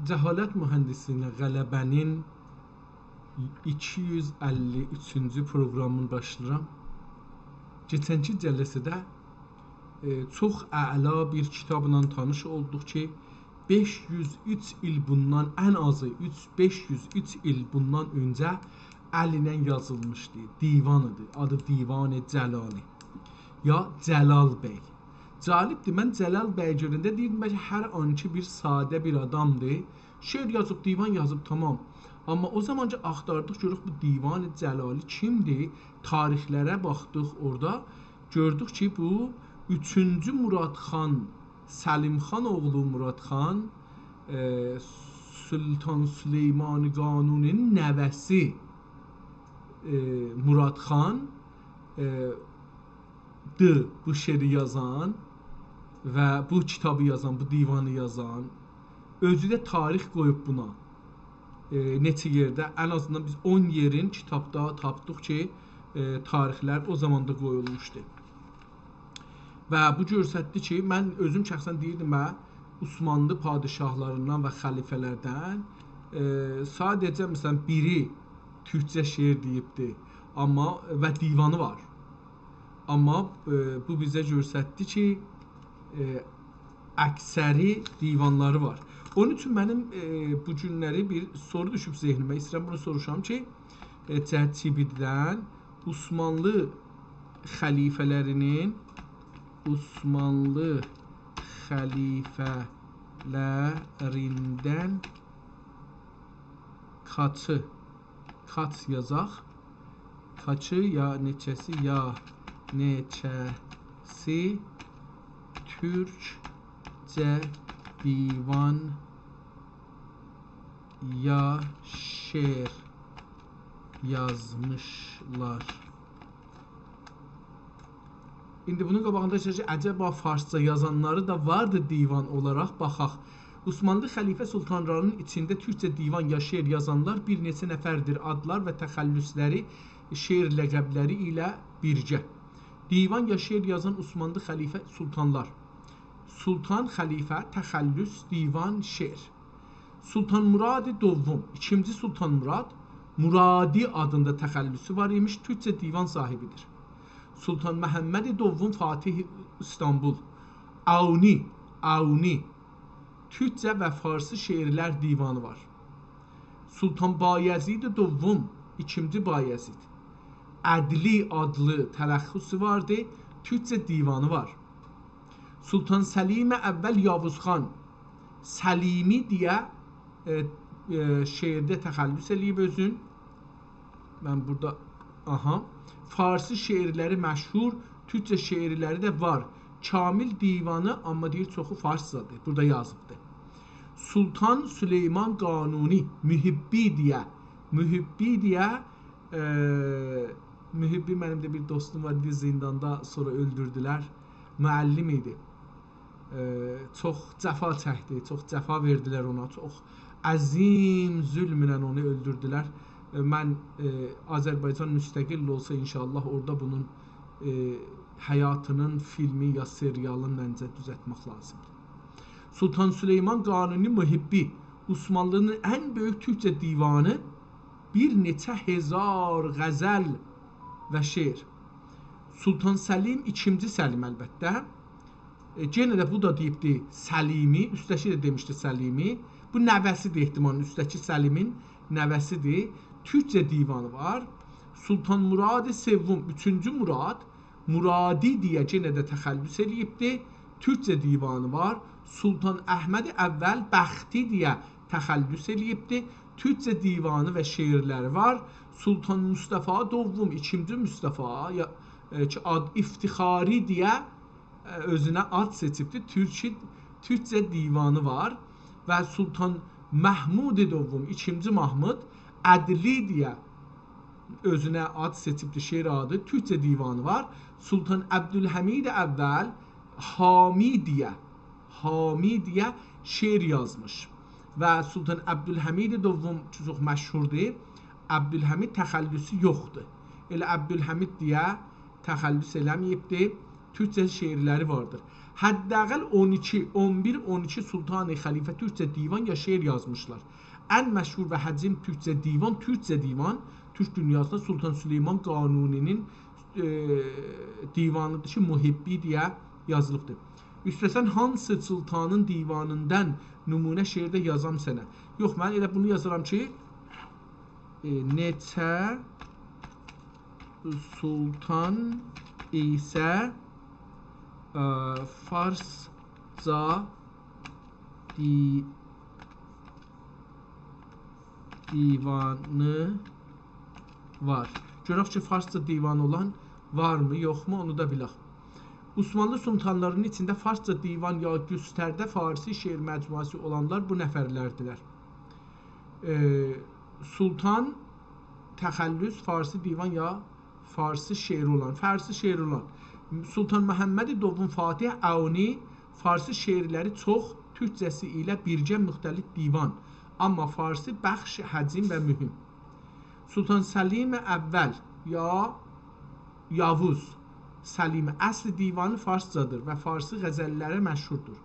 Cəhalət mühəndisinə qələbənin 253-cü proqramını başlayıram. Keçənki cəlsədə çox əla bir kitabla tanış olduq ki, 503 il bundan, ən azı 503 il bundan öncə əlinə yazılmışdı. Divanıdır. Adı Divan-ı Cəlali. Ya Cəlal bəy. Calibdir, mən Cəlal bəy görəndə deyirdim, bəlkə hər anki bir sadə bir adamdır. Şeir yazıb, divan yazıb, tamam. Amma o zamanca axtardıq, görürük bu Divan-ı Cəlali kimdir? Tarixlərə baxdıq orada. Gördük ki, bu 3-cü Murad xan, Səlim xan oğlu Murad xan, Sultan Süleyman Qanuninin nəvəsi Murad xan bu şeiri yazan və bu kitabı yazan, bu divanı yazan, özü də tarix qoyub buna. Neçə yerdə, ən azından biz 10 yerin kitabda tapdıq ki, tarixlər o zamanda qoyulmuşdu. Və bu göstərdi ki, mən özüm şəxsən deyirdim, Osmanlı padişahlarından və xəlifələrdən sadəcə məsələn biri türkcə şeir deyibdi, amma və divanı var. Amma bu bizə göstərdi ki, əksəri divanları var. Onun üçün mənim bu günləri bir soru düşüb zehnimə. İstəyirəm bunu soruşam ki, ChatGPT-dən Osmanlı xəlifələrindən kaç yazaq? Kaçı ya neçəsi Türkcə divan ya şeir yazmışlar. İndi bunun qabağında ki, əcəba farsça yazanları da vardı divan olaraq, baxaq. Osmanlı xəlifə sultanlarının içində türkcə divan ya şeir yazanlar bir neçə nəfərdir, adlar və təxəllüsləri, şeir ləqəbləri ilə birgə. Divan ya şeir yazan Osmanlı xəlifə sultanlar. Sultan, xəlifə, təxəllüs, divan, şeir. Sultan Murad-ı Dovvum, ikinci Sultan Murad, Muradi adında təxəllüsü var imiş, türkcə divan sahibidir. Sultan Məhəmməd-i Dovvum, Fatih İstanbul, Avni, türkcə və farsı şeirlər divanı var. Sultan Bayezid-i Dovvum, ikinci Bayezid, Ədli adlı tələxxüsü vardı, türkcə divanı var. Sultan Səlim əvvəl Yavuzxan, Səlimi deyə şeirdə təxəllüs eləyib özün. Mən burada, farsı şeirləri məşhur, türkcə şeirləri də var. Kamil divanı, amma deyir çoxu farscadır, burada yazıbdır. Sultan Süleyman Qanuni, Mühibbi deyə, Mühibbi mənim də bir dostum var, zindanda sonra öldürdülər. Müəllim idi. Çox cəfa çəkdi, çox cəfa verdilər ona, çox əzim zülmlə onu öldürdülər. Mən Azərbaycan müstəqil olsa inşallah orada bunun həyatının filmi ya serialını məncə düzəltmək lazımdır. Sultan Süleyman Qanuni Mühibbi, Osmanlının ən böyük türkcə divanı, bir neçə hezar qəzəl və şeir. Sultan Səlim, ikinci Səlim əlbəttə. Yenə də bu da deyibdi Səlimi, üstəki də demişdi Səlimi. Bu nəvəsidir ehtimalın, üstəki Səlimin nəvəsidir. Türkcə divanı var. Sultan Murad-ı Sevvum, üçüncü Murad, Muradi deyə yenə də təxəllüs eləyibdi. Türkcə divanı var. Sultan Əhməd əvvəl Bəxti deyə təxəllüs eləyibdi. Türkcə divanı və şeirləri var. Sultan Mustafa Dovvum, ikinci Mustafa, İftixari deyə özünə ad seçibdi. Türkcə divanı var. Və Sultan Məhmud-i Dovvum, ikinci Mahmud, Ədli deyə özünə ad seçibdi, şeir adı. Türkcə divanı var. Sultan Əbdülhəmid əvvəl Hami deyə şeir yazmış. Və Sultan Əbdülhəmid Dovvum çox məşhurdur. Əbdülhəmid təxəllüsü yoxdur. Elə Əbdülhəmid deyə təxəllüs eləməyibdir. Türkcə şeirləri vardır. Həddəqəl 12, 11, 12 Sultan-ı Xəlifə türkcə divan ya şeir yazmışlar. Ən məşhur və həcim türkcə divan, Türk dünyasında Sultan Süleyman Qanuninin divanıdır ki, Muhibbi deyə yazılıbdır. Üstəsən hansı sultanın divanından nümunə şeirdə yazam sənə? Yox, mən elə bunu yazıram ki, neçə sultan isə farsca divanı var. Görək ki, farsca divanı olan varmı, yoxmu, onu da bilək. Osmanlı sultanlarının içində farsca divan ya güstərdə farsi şeir məcmuası olanlar bu nəfərlərdilər. Sultan təxəllüs farsi divan ya farsi şeir olan. Sultan Məhəmməd Dovun Fatih Əuni farsi şeirləri çox, türkcəsi ilə birgə müxtəlif divan, amma farsi bəxş həcim və mühüm. Sultan Səlim Əvvəl ya Yavuz Səlim əsli divanı farscadır və farsi qəzəllərə məşhurdur.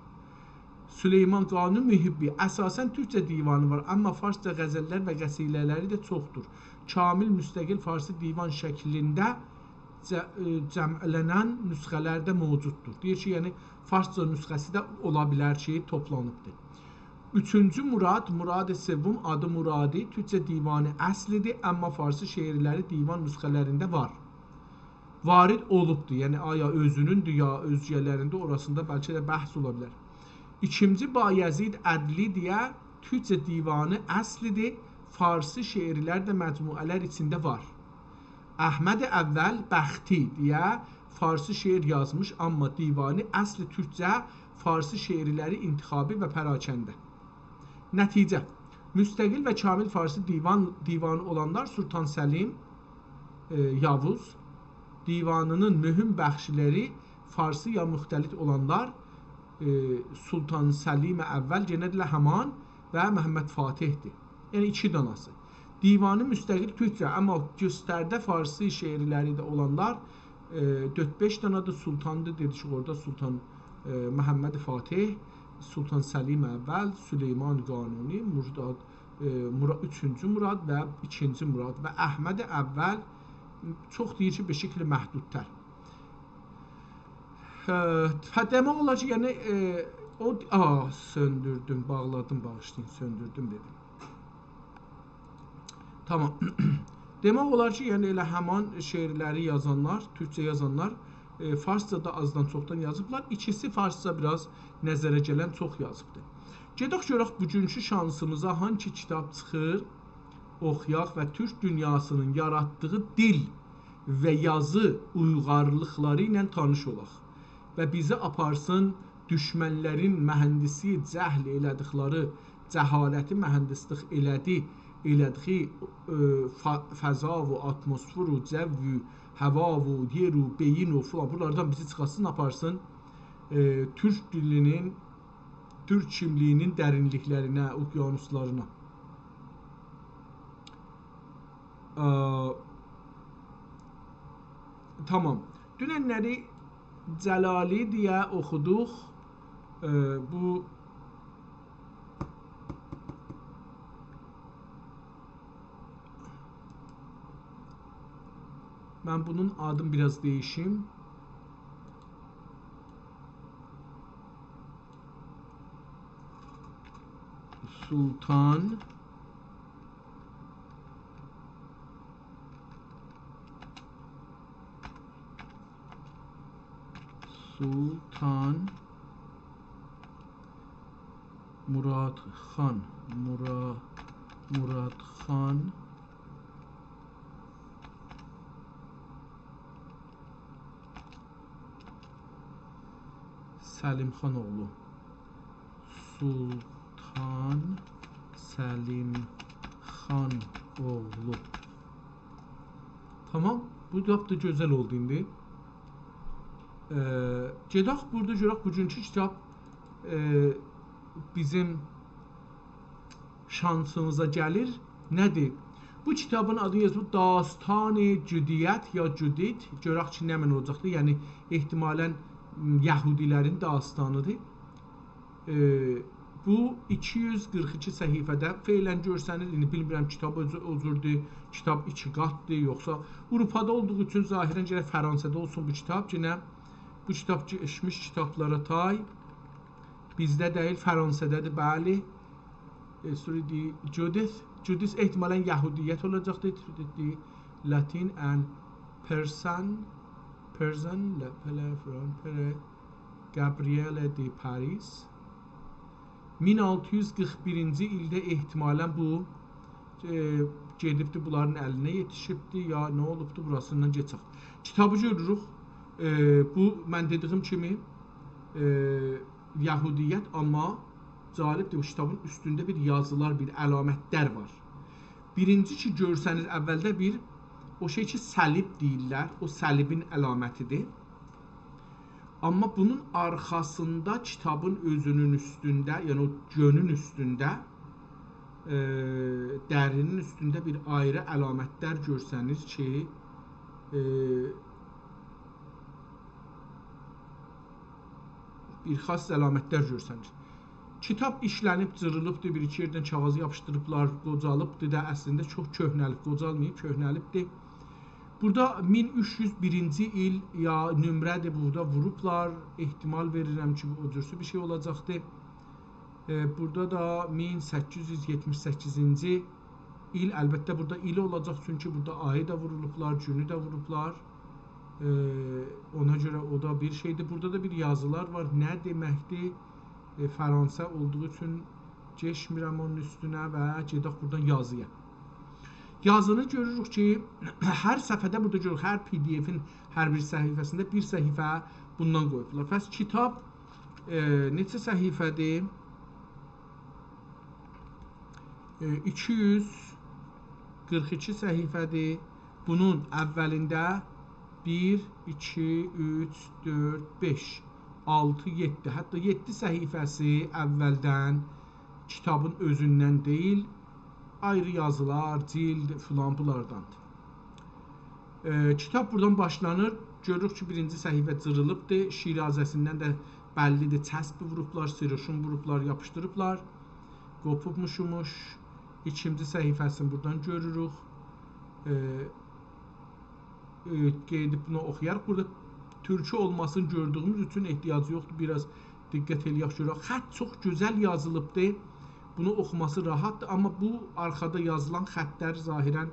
Süleyman Qanun Mühibbi əsasən türkcə divanı var, amma farsca qəzəllər və qəsilələri də çoxdur. Kamil müstəqil farsi divan şəklində cəmlənən nüsxələrdə mövcuddur. Deyir ki, yəni farsca nüsxəsi də ola bilər ki, toplanıbdır. Üçüncü Murad, Murad-ı Sevum adı Muradi, türkcə divanı əslidir, amma farsi şeirləri divan nüsxələrində var. Varid olubdur, yəni aya özünündür ya özgələrində, orasında bəlkə də bəhs ola bilər. İkinci Bayezid Ədli deyə türkcə divanı əslidir, farsi şeirlər də məcmuələr içində var. Əhməd Əvvəl Bəxti deyə farsi şeir yazmış, amma divanı əsli türkcə, farsi şeirləri intixabi və pərakəndə. Nəticə, müstəqil və kamil farsi divanı olanlar Sultan Səlim Yavuz, divanının mühüm bəxşiləri farsi ya müxtəlif olanlar Sultan Səlim Əvvəl genədlə Həman və Məhəmməd Fatihdir. Yəni iki danası. Divanı müstəqil türkcə, amma göstərdə farsi şeirləri də olanlar 4-5 danadır, sultandır, dedik orada Sultan Məhəmməd Fatih, Sultan Səlim Əvvəl, Süleyman Qanuni, 3-cü Murad və 2-ci Murad və Əhməd Əvvəl çox deyir ki, beşikli məhdudtər. Demək olar ki, yəni söndürdüm, bağladım, bağışlayın, söndürdüm dedim. Tamam. Demək olar ki, yəni elə həman şeirləri yazanlar, türkcə yazanlar farsca da azdan çoxdan yazıblar. İkisi farsca biraz nəzərə gələn çox yazıbdır. Gedək görək bugünkü şansımıza hangi kitab çıxır, oxuyaq və türk dünyasının yaratdığı dil və yazı uyğarlıqları ilə tanış olaq və bizi aparsın düşmənlərin mühəndisi cəhl elədikləri cəhaləti mühəndislik elədiyi fəza və atmosfer və cəvvü, həva və yer və beyin və filan buralardan bizi çıxasın, aparsın türk dilinin, türk kimliyinin dərinliklərinə, okyanuslarına. Tamam. Dünənləri Cəlali deyə oxuduq. Bu mən bunun adını biraz değişim. Sultan Murad Xan Səlim Xanoğlu. Sultan Səlim Xanoğlu. Tamam, bu da gözəl oldu indi. Gedək burada görək bugünkü kitab bizim şansımıza gəlir. Nədir? Bu kitabın adını yazılıb Dastan-ı Cüdiyyət ya Cüdid. Görək ki, nə mən olacaqdır. Yəni ehtimalən Yahudilərin dastanıdır. Bu 242 səhifədə feylən görsəniz, indi bilmirəm kitab özürdür, kitab 2 qatdır, yoxsa Avropada olduğu üçün zahirən gərək Fransada olsun bu kitab. Yenə bu kitab geçmiş kitablara tay. Bizdə deyil, Fransadadır, bəli. Judith ehtimalən Yahudiyyət olacaqdır. Latin and Persian, Gabriele de Paris. 1641-ci ildə ehtimalən bu gedibdi, bunların əlinə yetişibdi, ya nə olubdu, burasından geçək. Kitabı görürük. Bu, mən dediyim kimi Yahudiyyət, amma cəlibdir, bu kitabın üstündə bir yazılar, bir əlamətlər var. Birinci ki, görsəniz əvvəldə bir, o şey ki, səlib deyirlər, o səlibin əlamətidir. Amma bunun arxasında kitabın özünün üstündə, yəni o gönün üstündə, dərinin üstündə bir ayrı əlamətlər görsəniz ki, bir xas əlamətlər görsəniz. Kitab işlənib, cırılıbdır, bir-iki yerdən kağızı yapışdırıblar, qocalıbdır da, əslində çox köhnəlib, qocalmayıb, köhnəlibdir. Burada 1301-ci il ya nömrədir, burada vurublar, ehtimal verirəm ki, o cürsü bir şey olacaqdır. Burada da 1878-ci il, əlbəttə burada ili olacaq, çünki burada ayı da vurulublar, günü də vurublar. Ona görə o da bir şeydir. Burada da bir yazılar var, nə deməkdir? Fransa olduğu üçün geçmirəm onun üstünə və gedək buradan yazıya. Yazını görürük ki, hər səfədə burada görürük, hər PDF-in hər bir səhifəsində bir səhifə bundan qoyublar. Pəs kitab neçə səhifədir? 242 səhifədir. Bunun əvvəlində 1, 2, 3, 4, 5, 6, 7, hətta 7 səhifəsi əvvəldən kitabın özündən deyil, ayrı yazılar, cild filan bunlardandır. Kitab buradan başlanır. Görürük ki, birinci səhifə cırılıbdır. Şirazəsindən də bəllidir. Çəsbi vurublar, siruşun vurublar, yapışdırıblar. Qopubmuşumuş. İkinci səhifəsini buradan görürük. Qeydib bunu oxuyarıq. Burada türkü olmasını gördüyümüz üçün ehtiyacı yoxdur. Biraz diqqət eləyək görək. Xətt çox gözəl yazılıbdır. Bunu oxuması rahatdır, amma bu arxada yazılan xəttlər zahirən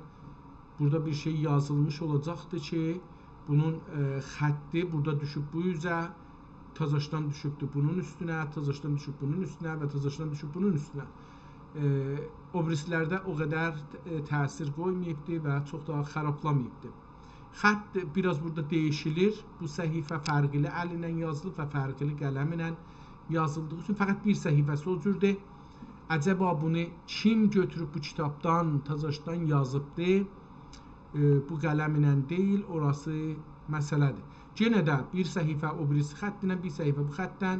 burada bir şey yazılmış olacaqdır ki, bunun xətti burada düşüb bu üzə, tazaşdan düşübdür bunun üstünə, tazaşdan düşüb bunun üstünə və tazaşdan düşüb bunun üstünə. O birislərdə o qədər təsir qoymayıbdır və çox daha xarablamayıbdır. Xətt biraz burada dəyişilir. Bu səhifə fərqli əl ilə yazılıb və fərqli qələm ilə yazıldığı üçün fəqət bir səhifəsi o cürdür. Əcəba bunu kim götürüb bu kitabdan, tazaşdan yazıbdır? Bu qələm ilə deyil, orası məsələdir. Yenə də bir səhifə o birisi xəttinə, bir səhifə bu xəttdən,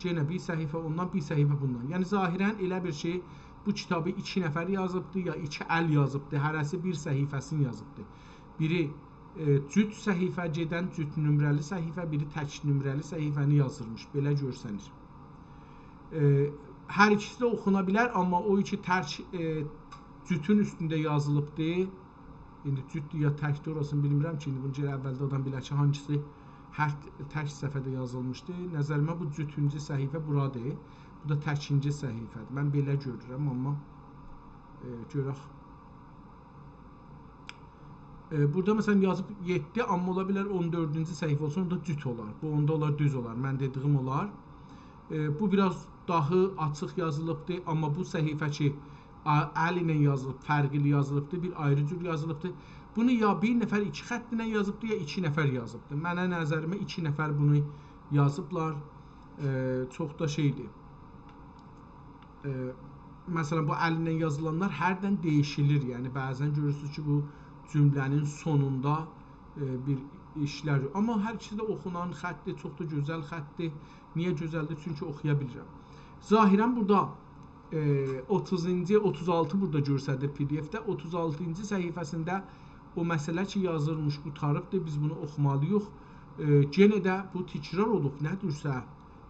yenə bir səhifə ondan, bir səhifə bundan. Yəni zahirən elə bir şey, bu kitabı 2 nəfər yazıbdır, ya 2 əl yazıbdır, hərəsi bir səhifəsini yazıbdır. Biri cüt səhifə gedən, cüt nömrəli səhifə, biri tək nömrəli səhifəni yazılmış, belə görsənir. Hər ikisi də oxuna bilər, amma o iki tərk cütün üstündə yazılıbdır. İndi cütdür ya təkdir, orasını bilmirəm ki, indi bunu gələ əvvəldə adam bilər ki, hangisi tək səfədə yazılmışdır. Nəzərimə bu cütüncü səhifə buradır. Bu da təkinci səhifədir. Mən belə görürəm, amma görək. Burada məsələn yazıb 7, amma ola bilər 14-cü səhifə olsun, onda cüt olar. Bu onda olar, düz olar. Mən dediyim olar. Bu biraz dahi açıq yazılıbdır, amma bu səhifə ki, əl ilə yazılıb, fərqli yazılıbdır, bir ayrı cür yazılıbdır. Bunu ya bir nəfər 2 xəttinə yazıbdır, ya 2 nəfər yazıbdır. Mənə nəzərimə 2 nəfər bunu yazıblar. Çox da şeydir. Məsələn, bu əl ilə yazılanlar hərdən dəyişilir. Yəni, bəzən görürsünüz ki, bu cümlənin sonunda bir işlər. Amma hər ikisi də oxunan xətdir, çox da gözəl xətdir. Niyə gözəldir? Çünki oxuya bilirəm. Zahirən burada 30-cı, 36 burada görsədir PDF-də. 36-cı səhifəsində o məsələ ki, yazılmış, qutarıbdır. Biz bunu oxumalıyıq. Yenə də bu təkrar olub, nədirsə,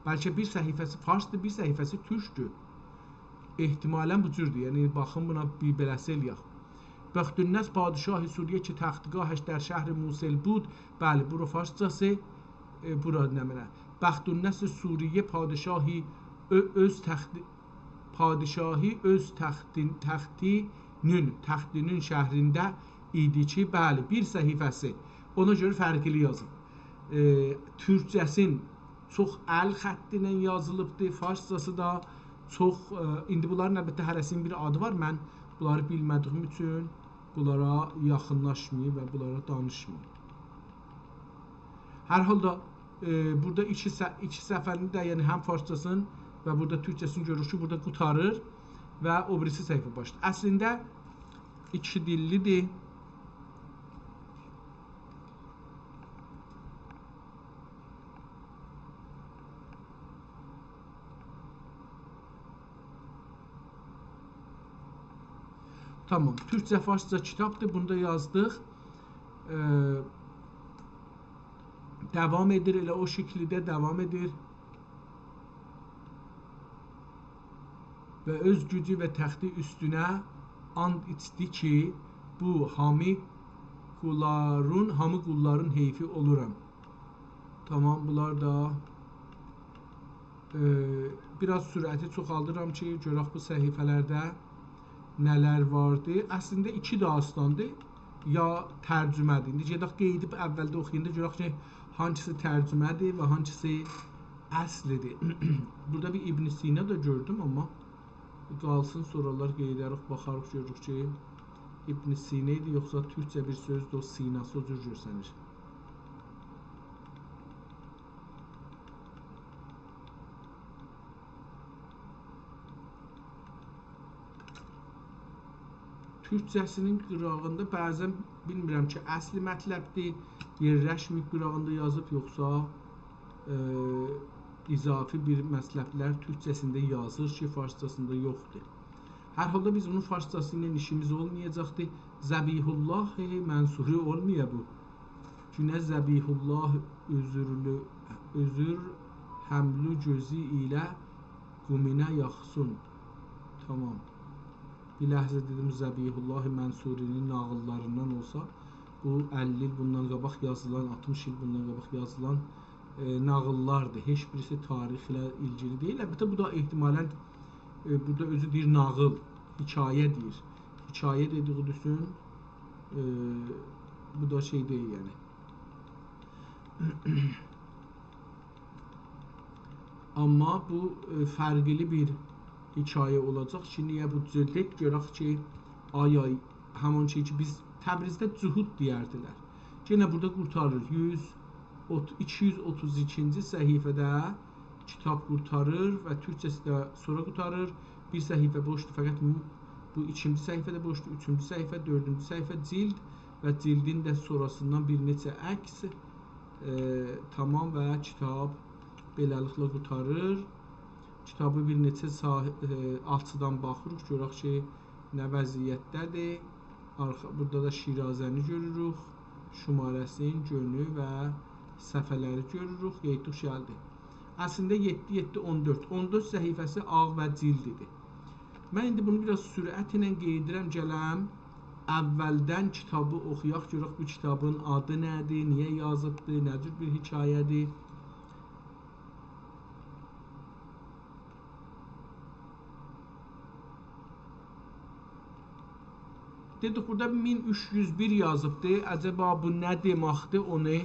bəlkə bir səhifəsi farsdır, bir səhifəsi türkdür. Ehtimalən bu cürdür. Yəni baxın buna bir beləsi eləyək. Bəxtünnəs padişahı Suriye ki təxtgahəş در şهر موصل بود. بله bura farsçası, bura nə mənə. Bəxtünnəs Suriye padişahı öz təxtinin şəhrində idi ki, bəli, bir səhifəsi. Ona görə fərqli yazın. Türkcəsin çox əl xətti ilə yazılıbdır, farscası da çox, indi bunların əlbəttə hərəsinin bir adı var. Mən bunları bilmədiyim üçün bunlara yaxınlaşmayayım və bunlara danışmayayım. Hər halda burada iki səfərini də, yəni həm farscasını və burada türkcəsini görürük ki, burada qurtarır və o birisi səhifə başlayır. Əslində iki dillidir. Tamam, Türkçə, farsça kitabdır. Bunu da yazdıq. Devam edir, elə o şəkildə devam edir. Və öz gücü və təxti üstünə and içdi ki, bu hamı qulların heyfi oluram. Tamam, bunlar da biraz sürəti çoxaldıram ki, görək bu səhifələrdə nələr vardı. Əslində iki dastandır, ya tərcümədir. İndi gedək qeydib əvvəldə oxuyanda görək ki, hangisi tərcümədir və hangisi əslidir. Burada bir İbn Sina da gördüm, amma qalsın, soralar qeyd edərək, baxarıq, görürük ki, İbn Sina idi, yoxsa türkcə bir sözdür, o sinası o cür görsənir. Türkcəsinin qırağında bəzən bilmirəm ki, əsli mətləbdir, yerləşməyib qırağında yazıb, yoxsa izafi bir məsləblər türkcəsində yazır ki, farscasında yoxdur. Hər halda biz bunun farscası ilə işimiz olmayacaqdır. Zəbihullah Mənsuri olmaya bu. Günə Zəbihullah özür həmlü gözü ilə quminə yaxsun. Tamam. Bir ləhzə dedim Zəbihullah Mənsurinin nağıllarından olsa, bu 50 il bundan qabaq yazılan, 60 il bundan qabaq yazılan nağıllardır. Heç birisi tarixlə ilgili deyil. Əlbəttə bu da ehtimalən burada özü deyir nağıl, hikayə deyir. Hikayə dediği düşün, bu da şey deyil yəni. Amma bu fərqli bir hikayə olacaq ki, niyə bu cüldək görək ki, ay həman şey ki, biz Təbrizdə cühud deyərdilər. Yenə burada qurtarır. 232-ci səhifədə kitab qurtarır və türkçəsi də sonra qurtarır. Bir səhifə boşdur, fəqət bu ikinci səhifədə boşdur, üçüncü səhifə, dördüncü səhifə cild və cildin də sonrasından bir neçə əks, tamam və kitab beləliklə qurtarır. Kitabı bir neçə alçıdan baxırıq, görək ki, nə vəziyyətdədir. Burada da Şirazəni görürük, şumarəsinin gönü və səhifələri görürük, qeydlik gəldi. Əslində 7-7-14, 14 səhifəsi ağ və cildidir. Mən indi bunu biraz sürət ilə qeydirəm, gələm, əvvəldən kitabı oxuyaq, görək bu kitabın adı nədir, niyə yazıbdır, nə cür bir hekayədir. Dedik, burada 1301 yazıbdır. Acaba bu nə deməkdir, onu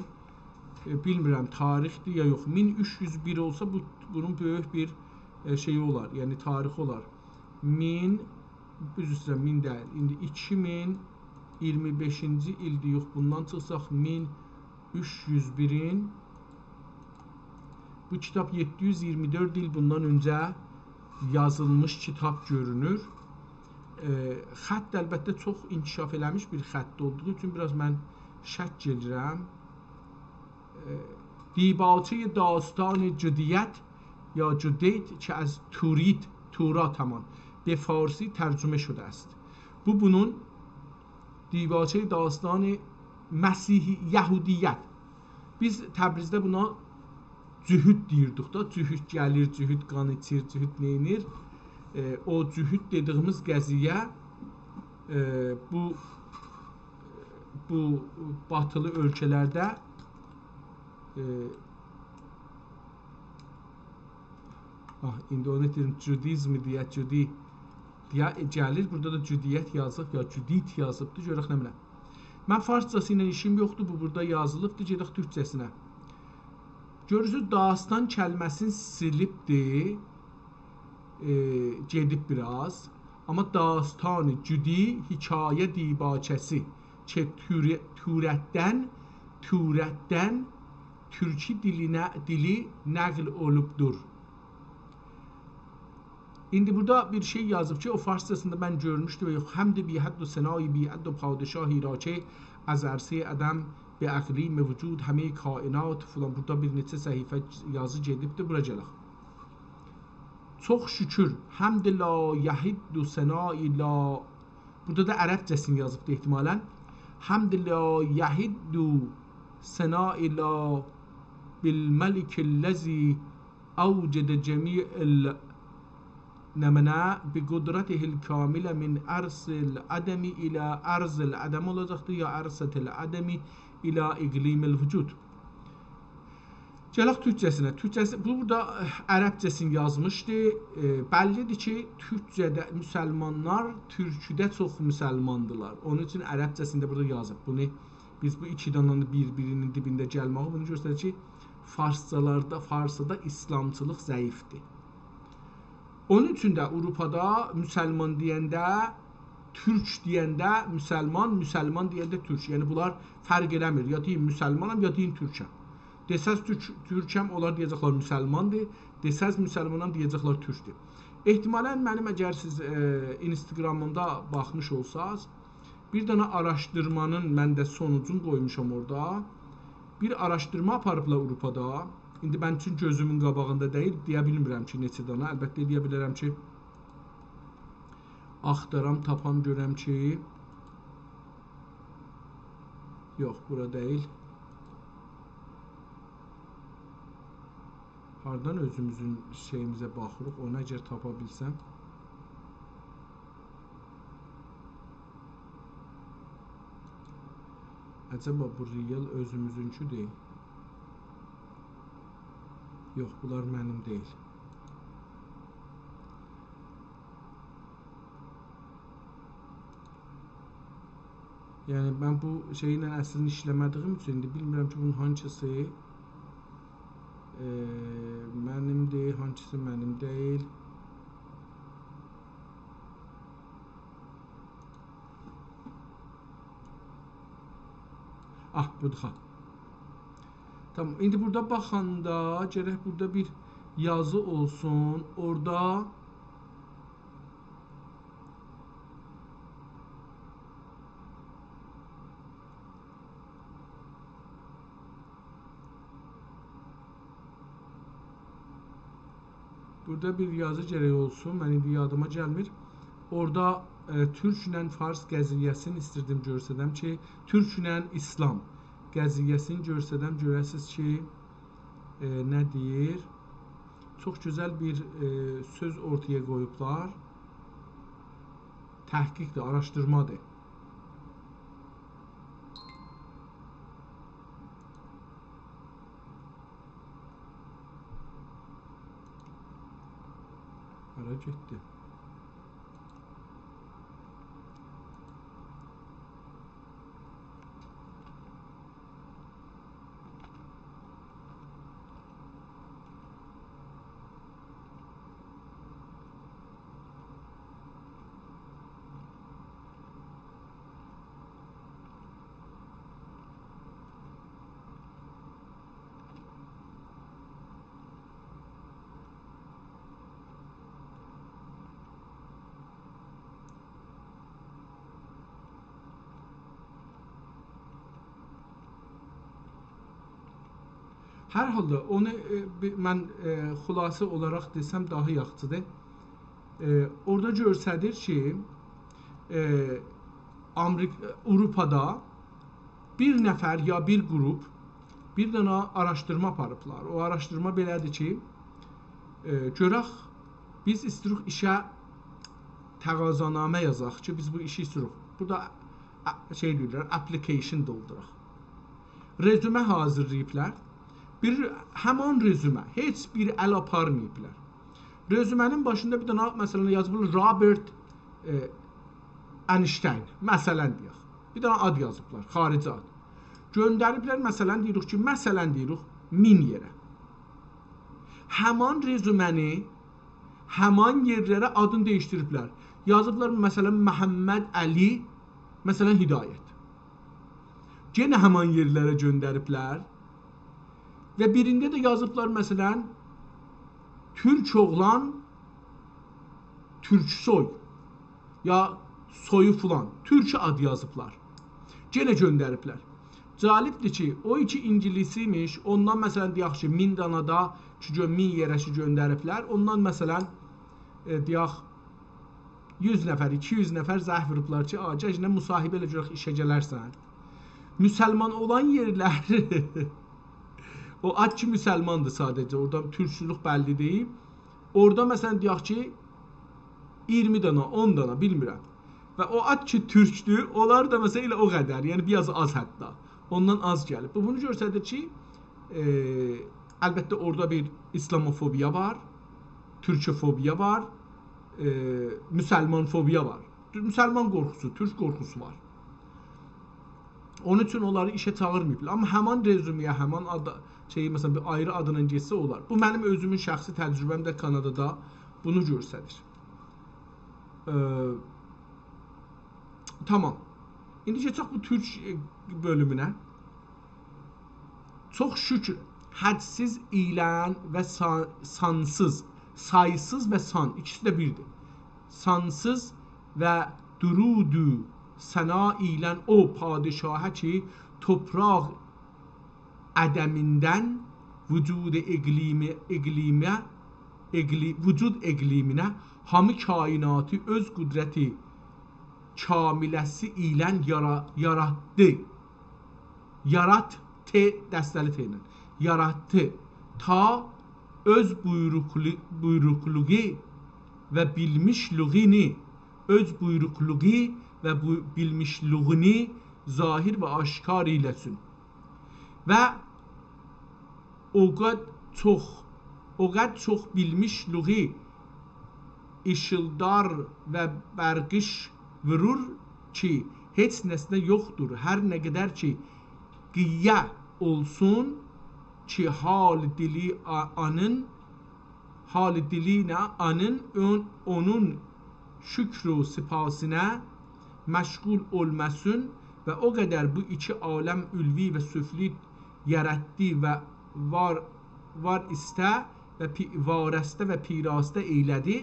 bilmirəm, tarixdir ya yox. 1301 olsa bunun böyük bir şeyi olar, yəni tarixi olar. 1000 deyil, indi 2025-ci ildir, yox, bundan çıxsaq 1301-in bu kitab 724 il bundan öncə yazılmış kitab görünür. Xətt əlbəttə çox inkişaf eləmiş bir xətt olduğu üçün biraz mən şək gəlirəm. دیباچه داستان جدیت یا جدیت که از تورات همان به فارسی ترجمه شده است. Bu bunun دیباچه داستان مسیحی یهودیت Biz Təbrizdə buna cühüd deyirdik da. Cühüd gəlir, cühüd qan içir, cühüd neynir? O cühüd dediyimiz qəziyyə bu batılı ölkələrdə indi onu deyim, cüdizmi deyə, cüdi deyə gəlir. Burada da cüdiyyət yazıb, ya cüdit yazıbdır, görək nə biləm. Mən farscası ilə işim yoxdur, bu burada yazılıbdır, gedək türkcəsinə. Görürsünüz, dastan kəlməsini silibdir, gedib biraz. Amma dastanı cüdi, hikayə dibaçəsi ki, türətdən türki dili nəql olubdur. İndi burada bir şey yazıb ki, o farsçasında mən görmüşdüm və həmd-i bihədd və sənai bihədd və padişahi ra ki, az ərsi ədəm bi əqlim vücud həmi kainat filan. Burada bir neçə səhifə yazı gedibdir, bura gələk. Çox şükür, həmd la yəhid və sənai la. Burada da ərəbcəsini yazıbdır ehtimalən. Həmd la yəhid və sənai la bil məlikilləzi əvcədə cəmi'l Nəmənə bi qudretihil kamilə min ərsil ədəmi ilə ərzil ədəm olacaqdır, ya ərsətil ədəmi ilə iqlimil vücud. Gələk türkcəsinə. Bu burada ərəbcəsini yazmışdı. Bəllidir ki, türkcədə müsəlmanlar türküdə çox müsəlmandılar. Onun üçün ərəbcəsində burada yazıb. Bunu biz bu iki dananın bir-birinin dibində gəlməyi bunu göstərir ki, farsada İslamçılıq zəifdir. Onun üçün də Avropada müsəlman deyəndə, türk deyəndə müsəlman, müsəlman deyəndə türk. Yəni bunlar fərq eləmir. Ya deyim müsəlmanam, ya deyim türkəm. Desəz türkəm, onlar deyəcəklər müsəlmandır. Desəz müsəlmanam, deyəcəklər türkdür. Ehtimalən mənim əgər siz Instagramımda baxmış olsaz, bir dənə araşdırmanın mən də sonucunu qoymuşam orada. Bir araşdırma aparıblar Avropada. İndi mən üçün gözümün qabağında deyil, deyə bilmirəm ki, neçə dana. Əlbəttə deyə bilərəm ki, axtaram, tapam, görəm ki, yox, bura deyil. Hardan özümüzün şeyimizə baxırıq, ona əgər tapa bilsəm. Əcəba bu real özümüzünkü deyil. Yox, bunlar mənim deyil. Yəni, mən bu şeylə əslini işləmədiyim üçün indi bilmirəm ki, bunun hancısı mənimdir, hancısı mənim deyil. Budur. Tamam, indi burada baxanda gərək burada bir yazı olsun. Orada bir yazı gərək olsun. Mən indi yadıma gəlmir. Orada türklə fars qəziyyəsini istirdim görsədəm ki, türklə İslam qəziyyəsini görsədəm, görəsiz ki, nə deyir? Çox gözəl bir söz ortaya qoyublar. Təhqiqdir, araşdırmadır. Hara getdi? Hər halda onu mən xülasə olaraq desəm daha yaxşıdır. Orada görsədir ki, Avropada bir nəfər ya bir qrup bir dənə araşdırma aparıblar. O araşdırma belədir ki, görək biz istəyirik işə təqazanamə yazaq ki, biz bu işi istəyirik. Burada şey deyirlər, application dolduraq. Rezümə hazırlayıblar. Həman rezümə heç bir əl aparmayıblar. Rezümənin başında bir dənə məsələn yazılır Robert Einstein, məsələn deyək. Bir dənə ad yazıblar, xarici ad. Göndəriblər, məsələn deyirik ki, 1000 yerə. Həman rezüməni, həman yerlərə adını dəyişdiriblər. Yazıblar, məsələn, Məhəmməd Əli, məsələn, Hidayət. Yenə həman yerlərə göndəriblər. Və birində də yazıblar, məsələn, Türk oğlan, Türk soy, ya soyu filan, Türk adı yazıblar. Yenə göndəriblər. Cəlibdir ki, o iki ingilisiymiş, ondan məsələn deyək ki, 1000 danada 1000 yerə göndəriblər. Ondan məsələn deyək 100 nəfər, 200 nəfər zəh vurublar ki, gecə müsahibə ilə görək işə gələrsən. Müsəlman olan yerlər o ad ki müsəlmandır sadəcə, orada türkçülük bəlli deyil. Orada məsələn deyək ki 20 dana, 10 dana bilmirəm. Və o ad ki türkdür, onlar da məsələn elə o qədər, yəni biraz az hətta. Ondan az gəlib. Bu bunu göstərir ki, əlbəttə orada bir İslamofobiya var, Türkçefobiya var, Müsəlman fobiya var. Müsəlman qorxusu, Türk qorxusu var. Onun üçün onları işə çağırmayıblar. Amma həman rezüməyə, həman məsələn bir ayrı adına getsə olar. Bu mənim özümün şəxsi təcrübəm də Kanadada bunu göstərir. Tamam. İndi keçək bu Türk bölümünə. Çox şükür, hədsiz ilən və sansız, saysız və san, ikisi də birdir. Sansız və durudu səna ilən o padişahə ki, topraq ədəmindən vücud eqliminə hamı kainatı öz qüdrəti kamiləsi ilən yaratdı. Yarattı, dəstəli teylə. Yarattı. Ta öz buyruqluğu və bilmişluğunu, öz buyruqluğu və bilmişluğunu zahir və aşkar eyləsin. Və o qədər çox bilmişluğu işıldar və bərqiş vurur ki, heç nəsinə yoxdur. Hər nə qədər ki, qiyyə olsun ki, hal dilinə anın onun şükr və sipasinə məşğul olmasın və o qədər bu iki aləm ülvi və süfli yaratdı və var istə və varəstə və pirastə eylədi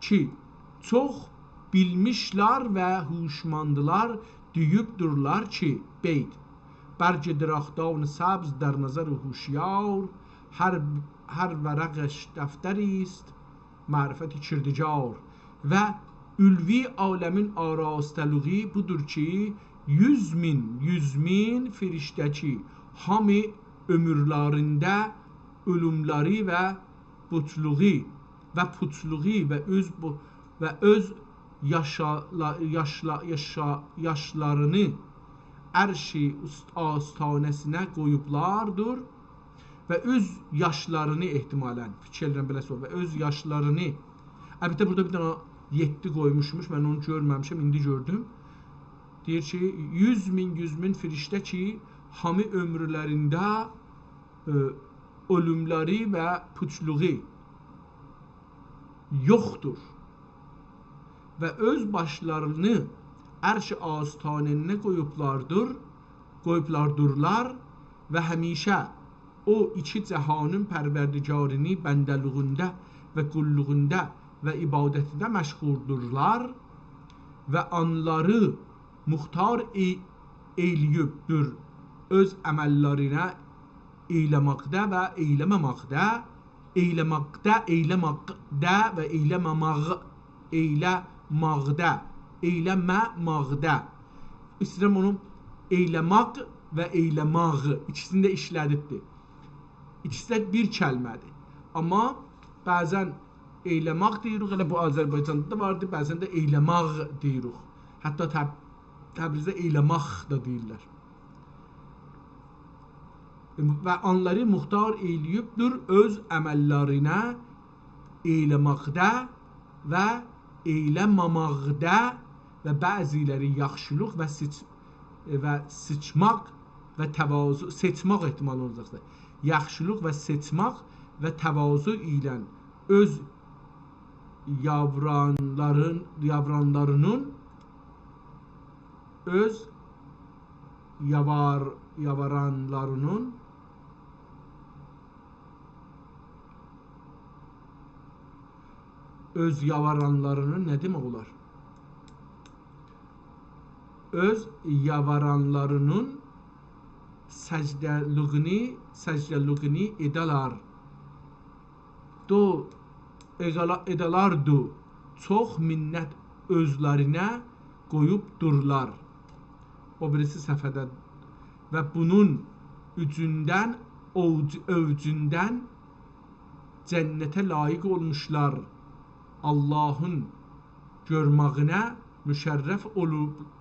ki, çox bilmişlər və huşmandılar deyibdurlar ki, beyd برج درختان سبز در نظر هوشیار هر ورقش دفتری است معرفت کردگار və ülvi aləmin arastəliği budur ki 100.000 firiştəki hamı ömürlərində ölümləri və putluğu və öz yaşlarını ərşi astanəsinə qoyublardır və öz yaşlarını ehtimalən fikirlərən beləsə və öz yaşlarını əlbəttə burada bir dənə 7 qoymuşmuş, mən onu görməmişəm, indi gördüm. Deyir ki 100.000 firiştə ki hamı ömürlərində ölümləri və puçluğu yoxdur və öz başlarını ərş-i astanəninə qoyublardırlar və həmişə o iki cəhanın pərverdigarını bəndəliğində və qulluğunda və ibadətində məşğuldurlar və anları muxtar eyləyibdir öz əməllərinə eyləməkdə və eyləməməkdə eyləməməkdə istəyirəm onu eyləmaq və eyləmaq ikisini də işlədibdir. İkisi də bir kəlmədir. Amma bəzən eyləmaq deyirik, elə bu Azərbaycanda da vardır, bəzən də eyləmaq deyirik. Hətta Təbrizdə eyləmaq da deyirlər. Və anları muxtar eyləyibdir öz əməllərinə eyləmaqda və eyləmamaqda və bəziləri yaxşılıq və seçmaq və təvazu, seçmaq ehtimal olacaqdır. Yaxşılıq və seçmaq və təvazu ilə öz yavranlarının öz yavaranlarının nə demək olar? Öz yavaranlarının səcdəlüğünü edəlardı. Çox minnət özlərinə qoyub durlar. O birisi səfədə və bunun övcündən cənnətə layiq olmuşlar. Allahın görmağına müşərrəf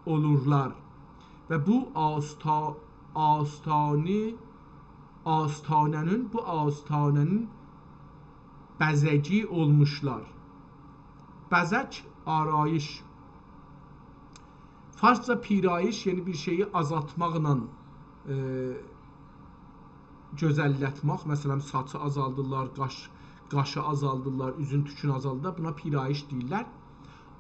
olurlar. Və bu astanənin bəzəgi olmuşlar. Bəzək, arayış. Farsça pirayiş, yəni bir şeyi azaltmaqla gözəllətmək. Məsələn, saçı azaldırlar, qaşı azaldırlar, üzün tükünü azaldırlar. Buna pirayiş deyirlər.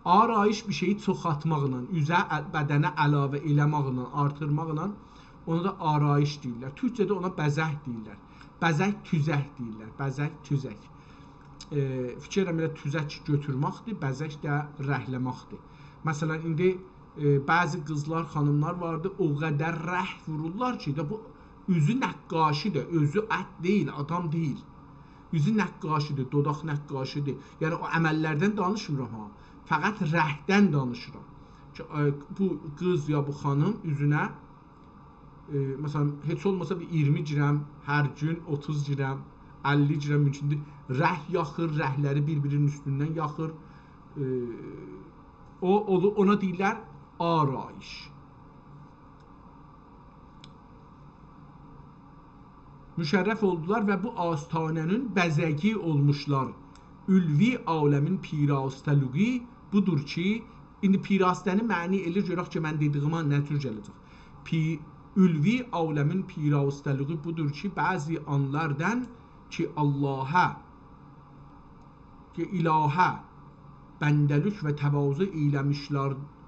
Arayış bir şeyi çoxaltmaqla, üzə, bədənə əlavə eləməklə, artırmaqla ona da arayış deyirlər. Türkçədə ona bəzək deyirlər. Bəzək, tüzək deyirlər. Bəzək, tüzək. Fikirəm elə tüzək götürməkdir, bəzək də rəhləməkdir. Məsələn, indi bəzi qızlar, xanımlar vardı, o qədər rəh vururlar ki, bu üzü nəqqaşidir, özü ət deyil, adam deyil. Üzü nəqqaşidir, dodaq nəqqaşidir. Yəni o əməllərdən danışmıram ha. Fəqət rəhdən danışıram. Bu qız ya bu xanım üzünə məsələn, heç olmasa bir 20 girəm, hər gün 30 girəm, 50 girəm mümkündür. Rəh yaxır, rəhləri bir-birinin üstündən yaxır. Ona deyirlər arayış. Müşərrəf oldular və bu astanənin bəzəgi olmuşlar. Ülvi aləmin pirastəluği budur ki, indi pirastəni məni elə görək ki, mən dediyimə nə tür gələcək. Ülvi aləmin pirastəluği budur ki, bəzi anlardan ki, Allah'a, ki, ilahə bəndəlük və təvazu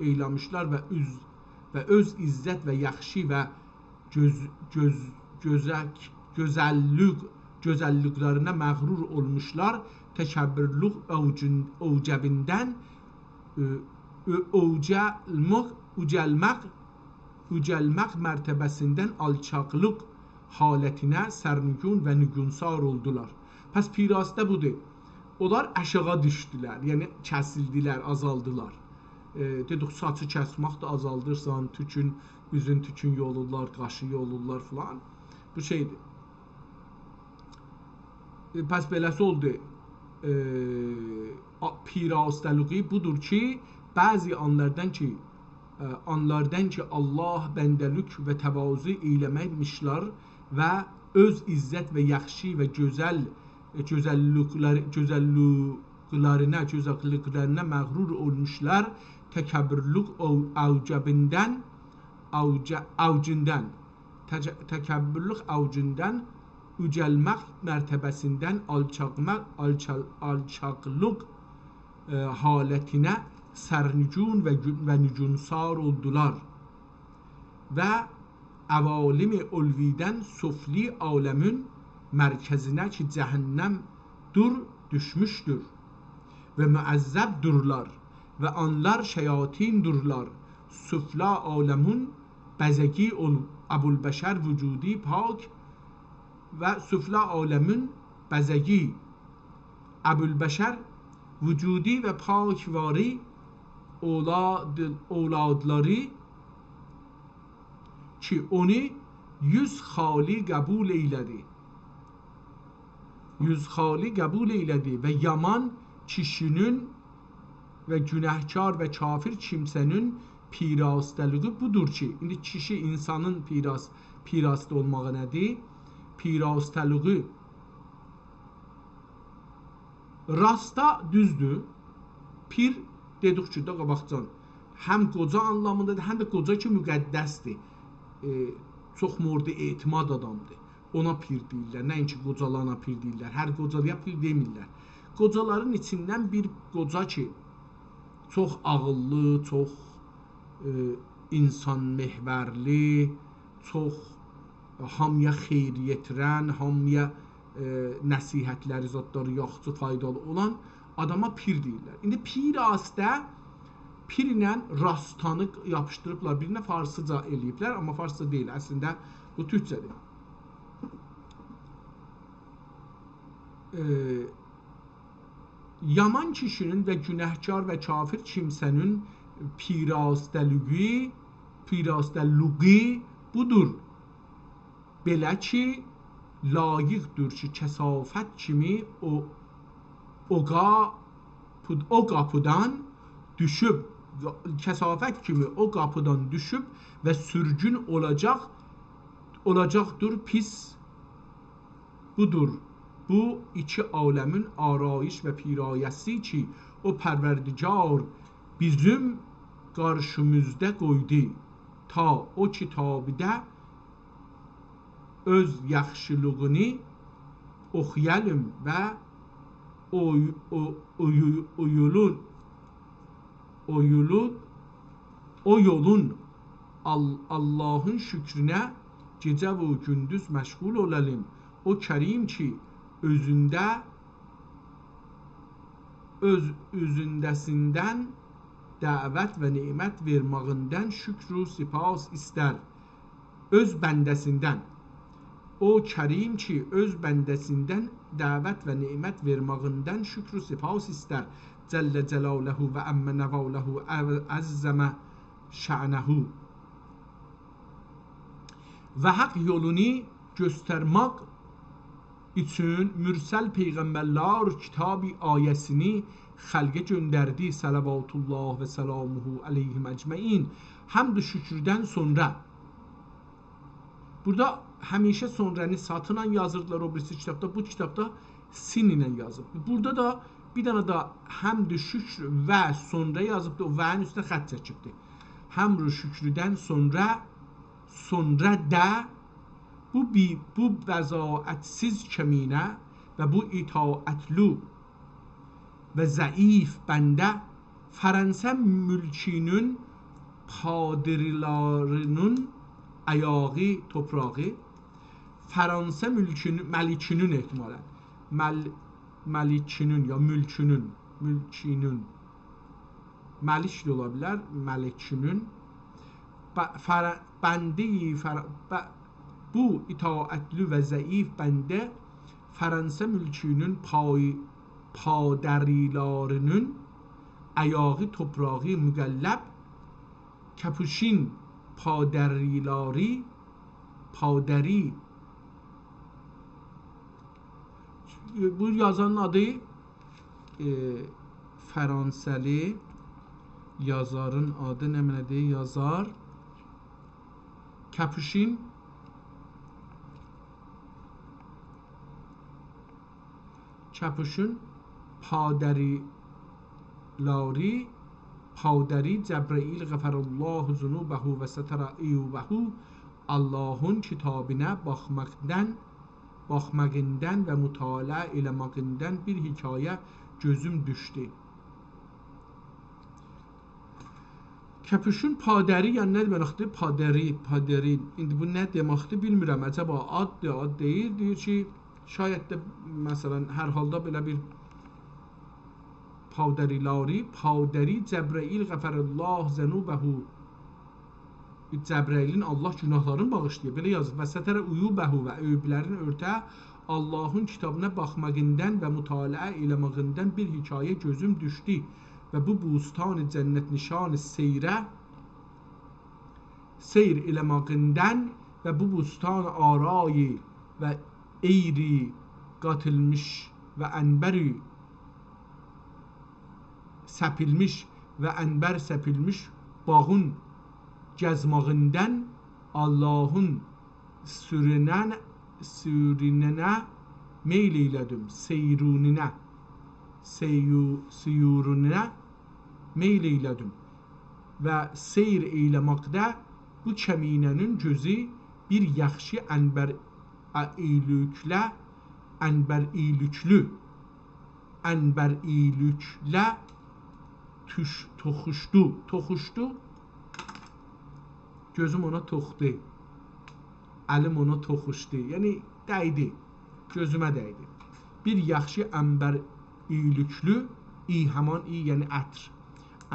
eyləmişlər və öz izzət və yaxşı və gözəllüklərinə məğrur olmuşlar, təkəbbürlük ovcəbindən ucəlmək mərtəbəsindən alçaqlıq halətinə sərnigün və nügunsar oldular. Pəs pirastə budur. Onlar aşağı düşdülər, yəni kəsildilər, azaldılar. Dedik, saçı kəsmək də azaldırsan, üzün tükün yolurlar, qaşı yolurlar filan. Bu şeydir. Pəs beləsi oldu. Pirastəluği budur ki, bəzi anlardan ki, Allah bəndəlük və təvazu eyləməkmişlər və öz izzət və yaxşı və gözəlliklərinə məğrur olmuşlar, təkəbbürlük avcündən ucəlmək mərtəbəsindən alçaqlıq halətinə sərnigün və nügunsar oldular və əvalim-i ulvidən sufli aləmin mərkəzinə ki, cəhənnəm düşmüşdür və müəzzəbdürlər və onlar şeyatindürlər. Sufla aləmin bəzəgi Əbulbəşər vücudi pak və sufla aləmin bəzəgi Əbulbəşər vücudi və pakvari oladları ki onu yüz xali qəbul eylədi. Yüz xali qəbul eylədi və yaman kişinin və günahkar və kafir kimsənin pirastəliği budur ki, indi kişi insanın pirastı olmağı nədir? Pirastəliği rasta düzdür. Pir dedik ki, da qabaqcan həm qoca anlamındadır, həm də qoca ki müqəddəsdir. Çox mordi etimad adamdır. Ona pir deyirlər. Nəinki qocalarına pir deyirlər. Hər qocalıya pir demirlər. Qocaların içindən bir qoca ki çox ağıllı, çox insan mehvərli, çox hamıya xeyir yetirən, hamıya nəsihətləri, zadları yaxşı, faydalı olan adama pir deyirlər. İndi pirastə pir ilə rastanı yapışdırıblar. Birinə farsıca eləyiblər, amma farsıca deyil. Əslində bu türkçədir. Yaman kişinin və günahkar və kafir kimsənin pirastəliği budur. Belə ki, layiqdir ki, kəsafət kimi o qapıdan düşüb, kəsafət kimi o qapıdan düşüb və sürgün olacaqdır pis budur. Bu iki aləmin arayış və pirayəsi ki, o pərverdigar bizim qarşımızda qoydu. Ta o kitabıda öz yaxşılığını oxuyalım və o yolun Allahın şükrünə gecə və gündüz məşğul olalım. O Kərim ki, öz üzündəsindən dəvət və nemət verməğindən şükr və sipas istər. Öz bəndəsindən. O Kərim ki, öz bəndəsindən dəvət və nemət verməğindən şükr və sipas istər. Cəllə cəlaləhu və əmmə nəvaləhu əzzəmə şə'nəhu. Və haqq yolunu göstərmək üçün mürsəl peyğəmbərlər kitabı ayəsini xəlqə göndərdi. Salavatullah və salamuhu aleyhim əcməin. Həmd şükrdən sonra. Burada həmişə sonrəni satınla yazırdılar o birisi kitabda. Bu kitabda sin ilə yazıb. Burada da bir dənə də həmd şükr və sonra yazıbdı. O vənin üstünə xətt çəkibdi. Həmd şükrdən sonra da bu vəzaətsiz kəminə və bu itaətlu və zəif bəndə Fransa mülkünün padirilərinin ayağı toprağı, Fransa məlikinin ehtimalən məlikinin ya mülkünün məlik də ola bilər, məlikinin bəndi bu itaətli və zəif bəndə Fransa mülkünün padərilərinin ayağı toprağı müqəlləb kəpüşin padəri bu yazanın adı Fransəli yazarın adı nədir? Yazar kəpüşin padəri Cəbrail qəfərallahu zunubəhu və sətərə eyyubəhu Allahın kitabına baxmağından və mütaliə eləməğindən bir hikayə gözüm düşdü. Kəpüşün padəri yəni nə deməkdir? Padəri. İndi bu nə deməkdir bilmirəm. Əcəba addır, ad deyir. Deyir ki, şayət də məsələn hər halda belə bir padəri Cəbrail qəfərallah zənubəhu Cəbrailin Allah günahlarını bağışlayır. Belə yazır. Və sətərə uyubəhu və öyüblərini örtə Allahın kitabına baxmağından və mütaliə eləməğindən bir hikayə gözüm düşdü və bu bustan-ı cənnət nişan-ı seyrə seyr eləməqindən və bu bustan arayı və eyri qatılmış və ənbəri səpilmiş və ənbər səpilmiş bağın gəzmağından Allahın sürünənə meyl eylədim, seyurunə meyl eylədim və seyr eyləməkdə bu kəminənin gözü bir yaxşı ənbər iyilüklə toxuşdu. Gözüm ona toxdu. Əlim ona toxuşdu. Yəni dəydi. Gözümə dəydi. Bir yaxşı ənbər iyilüklü, həman yəni ətr.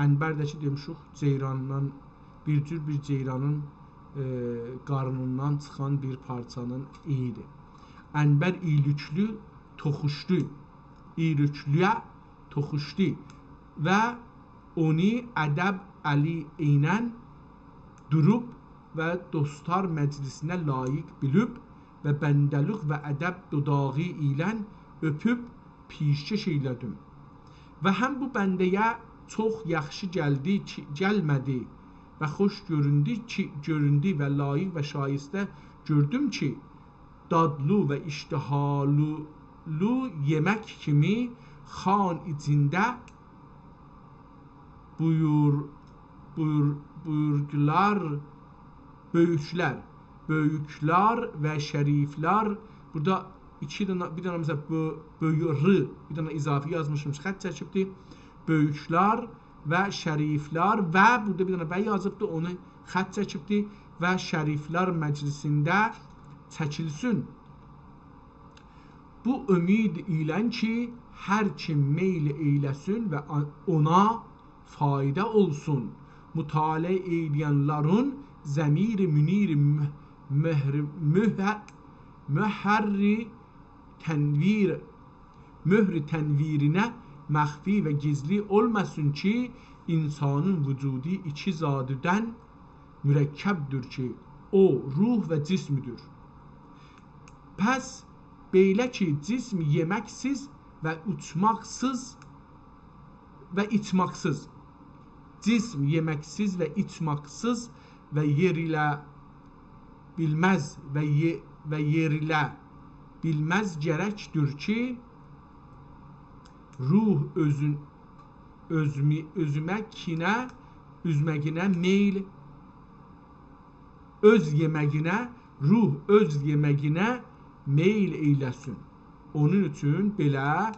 Ənbər də ki demişik ceyrandan bir ceyranın qarnından çıxan bir parçanın iyidir. Ənbər iyilüklü toxuşdu. İyilüklüyə toxuşdu və onu ədəb əli eynən durub və dostlar məclisinə layiq bilib və bəndəluq və ədəb dodağı ilə öpüb pişkeş eylədim. Və həm bu bəndəyə çox yaxşı gəlmədi və xoş göründü və layiq və şayistə gördüm ki, dadlı və iştihalı yemək kimi xan içində buyurdular böyüklər və şəriflər. Burada bir dənə məsələn böyürü, bir dənə izafi yazmışım, xət çəkibdir. Böyüklər və şəriflər və burada bir dənə bəy yazıbdır, onu xət çəkibdir və şəriflər məclisində çəkilsin. Bu ümid ilə ki, hər kim meyl eyləsin və ona fayda olsun. Mütaliə eyləyənlərin zəmiri müniri möhri tənvirinə məxfi və gizli olmasın ki, insanın vücudu iki zadüdən mürəkkəbdir ki, o ruh və cismidir. Pəs belə ki, cism yeməksiz və içməksiz, cism yeməksiz və içməksiz və yerilə bilməz və yerilə bilməz gərəkdir ki, ruh özməginə meyl, ruh öz yeməginə meyl eyləsin. Onun üçün belə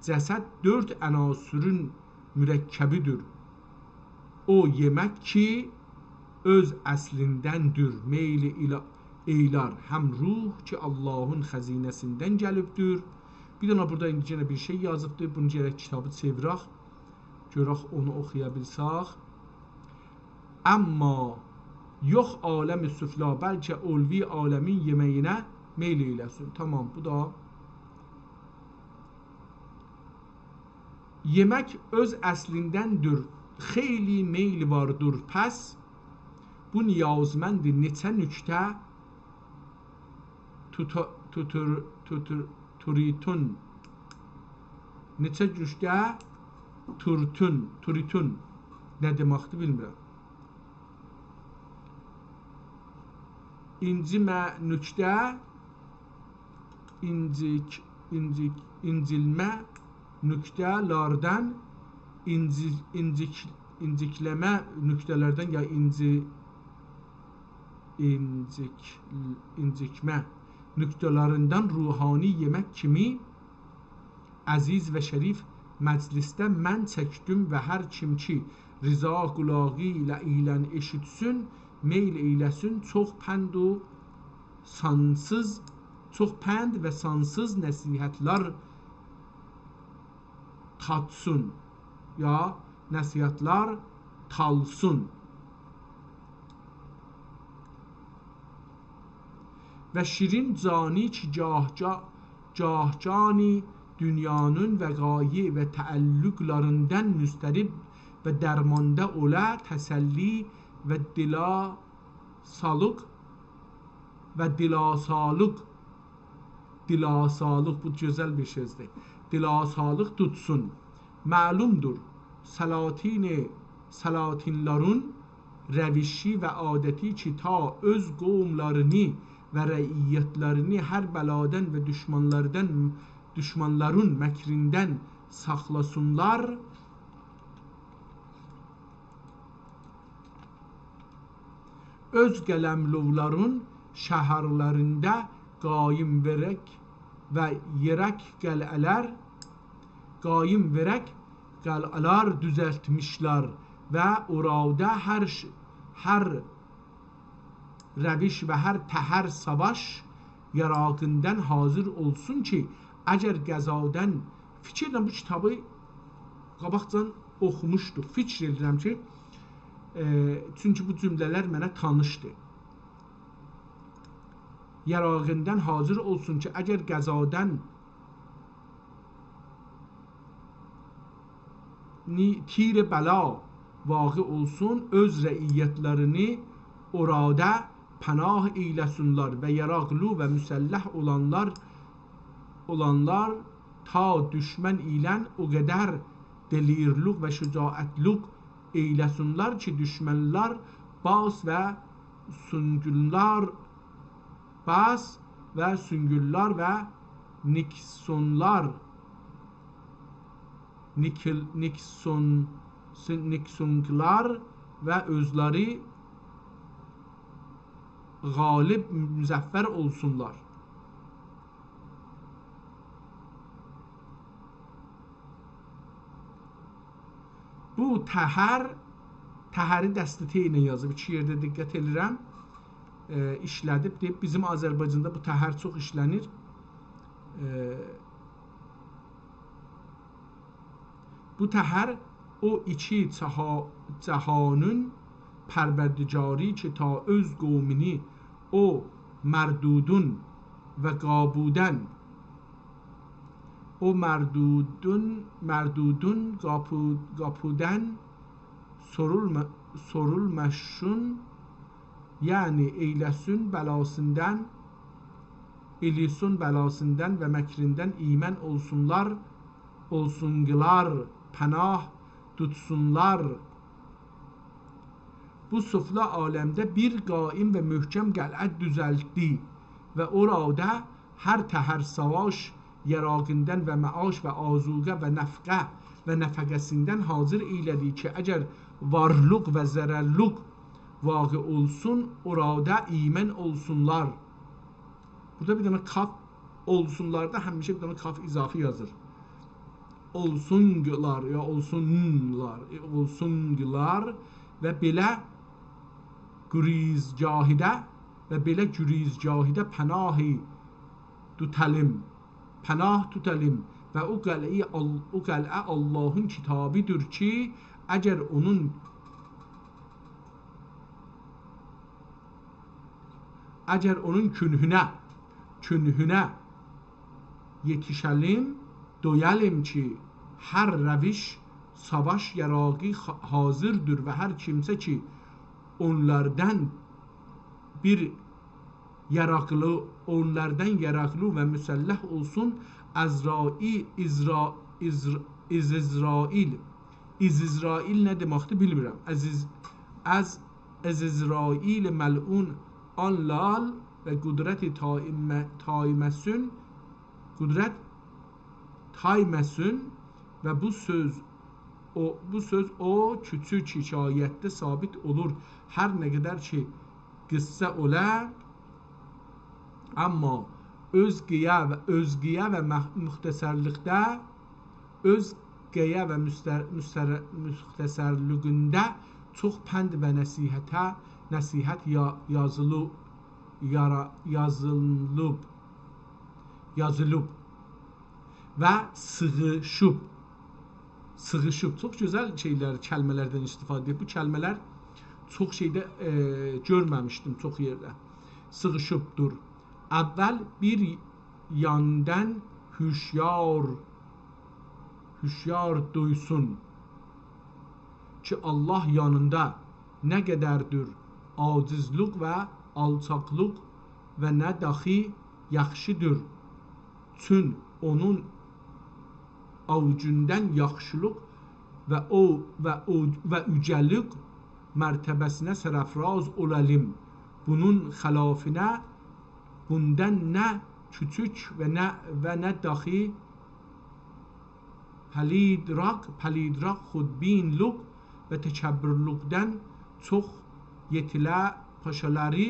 cəsəd 4 ənasürün mürəkkəbidir. O yemək ki, öz əslindəndir, meyli eylar. Həm ruh ki, Allahın xəzinəsindən gəlibdir. Bir dənə burada indi bir şey yazıbdır. Bunu gərək kitabı çevirək. Görək onu oxuya bilsək. Amma yox aləmi süfla, bəlkə ulvi aləmin yeməyinə meyl eyləsin. Tamam, bu da yemək öz əslindəndir. Xeyli meyl vardır. Pəs bu niyazməndir neçə nüktə turitun, neçə nüktə turitun nə deməkdir bilmirəm. İncimə nüktə incilmə nüktələrdən incikləmə nüktələrdən ya incikmə nüktələrindən ruhani yemək kimi əziz və şərif məclisdə mən çəkdim və hər kim ki rıza qulağı ilə eşitsin, meyl eyləsin, çox pənd və sansız nəsihətlər tatsın ya nəsihətlər talsın. Və şirin cani ki cahcani dünyanın və qayi və təəllüqlarından müstərib və dərmanda ola təsəlli və dila salıq və dilasalıq, dilasalıq bu gözəl bir sözdir. Dilasalıq tutsun. Məlumdur, salatinların rəvişi və adəti ki, ta öz qovmlarını və rəiyyətlərini hər bəladən və düşmanların məkrindən saxlasınlar. Öz qələmlovların şəhərlərində qaim verək və yerək qəl'ələr düzəltmişlər və orada hər rəviş və hər təhər savaş yarağından hazır olsun ki, əgər qəzadan fikirlə bu kitabı qabaqcan oxumuşduq. Fikir edirəm ki, çünki bu cümlələr mənə tanışdır. Yarağından hazır olsun ki, əgər qəzadan tir bəla vaqi olsun, öz rəiyyətlərini orada pənah eyləsinlər və yaraqlı və müsəlləh olanlar ta düşmən ilə o qədər delirluq və şücaətluq eyləsinlər ki, düşmənlər bas və süngüllər və niksonlar və özləri qalib müzəffər olsunlar. Bu təhəri dəstəti ilə yazıb. İki yerdə diqqət edirəm. İşlədib deyib. Bizim Azərbaycanda bu təhər çox işlənir. Bu təhər o iki cəhanın pərverdigarı ki, ta öz qovmini o mərdudun və qabudən qapudən sorulməşün, yəni eyləsün bəlasından və məkrindən iman olsunlar, pənah tutsunlar. Bu sufla aləmdə bir qaim və möhkəm qələt düzəltdi və orada hər təhər savaş yarağından və məaş və azuqə və nəfqə və nəfəqəsindən hazır eylədi ki, əgər varlıq və zərərlük vaqi olsun, orada iman olsunlar. Burada bir dənə kaf olsunlarda həmişə bir dənə kaf izafı yazır. Olsunlar ya olsunlar və belə gürizgahidə pənah tutalım və o qəl'ə Allahın kitabidir ki, əgər onun künhünə yetişəlim, doyalım ki, hər rəviş savaş yarağı hazırdır və hər kimsə ki, onlardan yaraqlı və müsəlləh olsun, İzrail nə deməkdir bilmirəm. İzrail məlun anlal və qudrət tayməsün və bu söz o küçük hikayətdə sabit olur. Hər nə qədər ki qıssə olə, amma özgəyə və müxtəsərlüğündə çox pənd və nəsihət yazılıb və sığışıb. Çox gözəl kəlmələrdən istifadə edib. Bu kəlmələr çox şeydə görməmişdim, çox yerdə. Sığışıbdır. Əvvəl bir yandan hüşyar duysun ki, Allah yanında nə qədərdir acizlik və alçaqlıq və nə daxi yaxşıdır. Çün onun avucundan yaxşılıq və yücəlik mərtəbəsinə sərəfraz olalım. Bunun xəlafinə bundan nə küçük və nə daxi pəlidrak xudbinlik və təkəbbürlükdən çox yetilə paşaları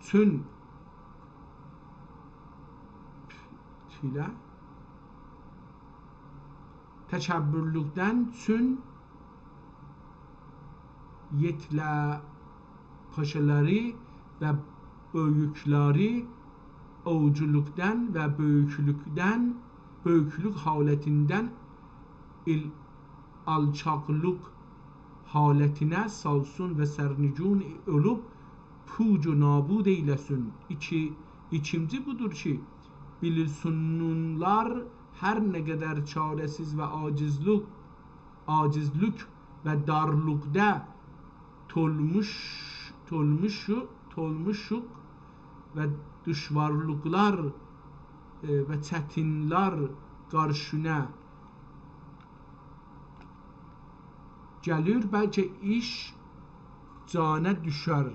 çün təkəbbürlükdən çün yetilə paşaları və böyükləri ovculukdan və böyüklük halətindən alçaqlıq halətinə salsın və sərnigün olub puc nabud eyləsin. İkinci budur ki, bilirsunlar hər nə qədər çarəsiz və acizlik və darlıqda tolmuşuq və düşvarlıqlar və çətinlər qarşına gəlir, bəlkə iş canə düşər.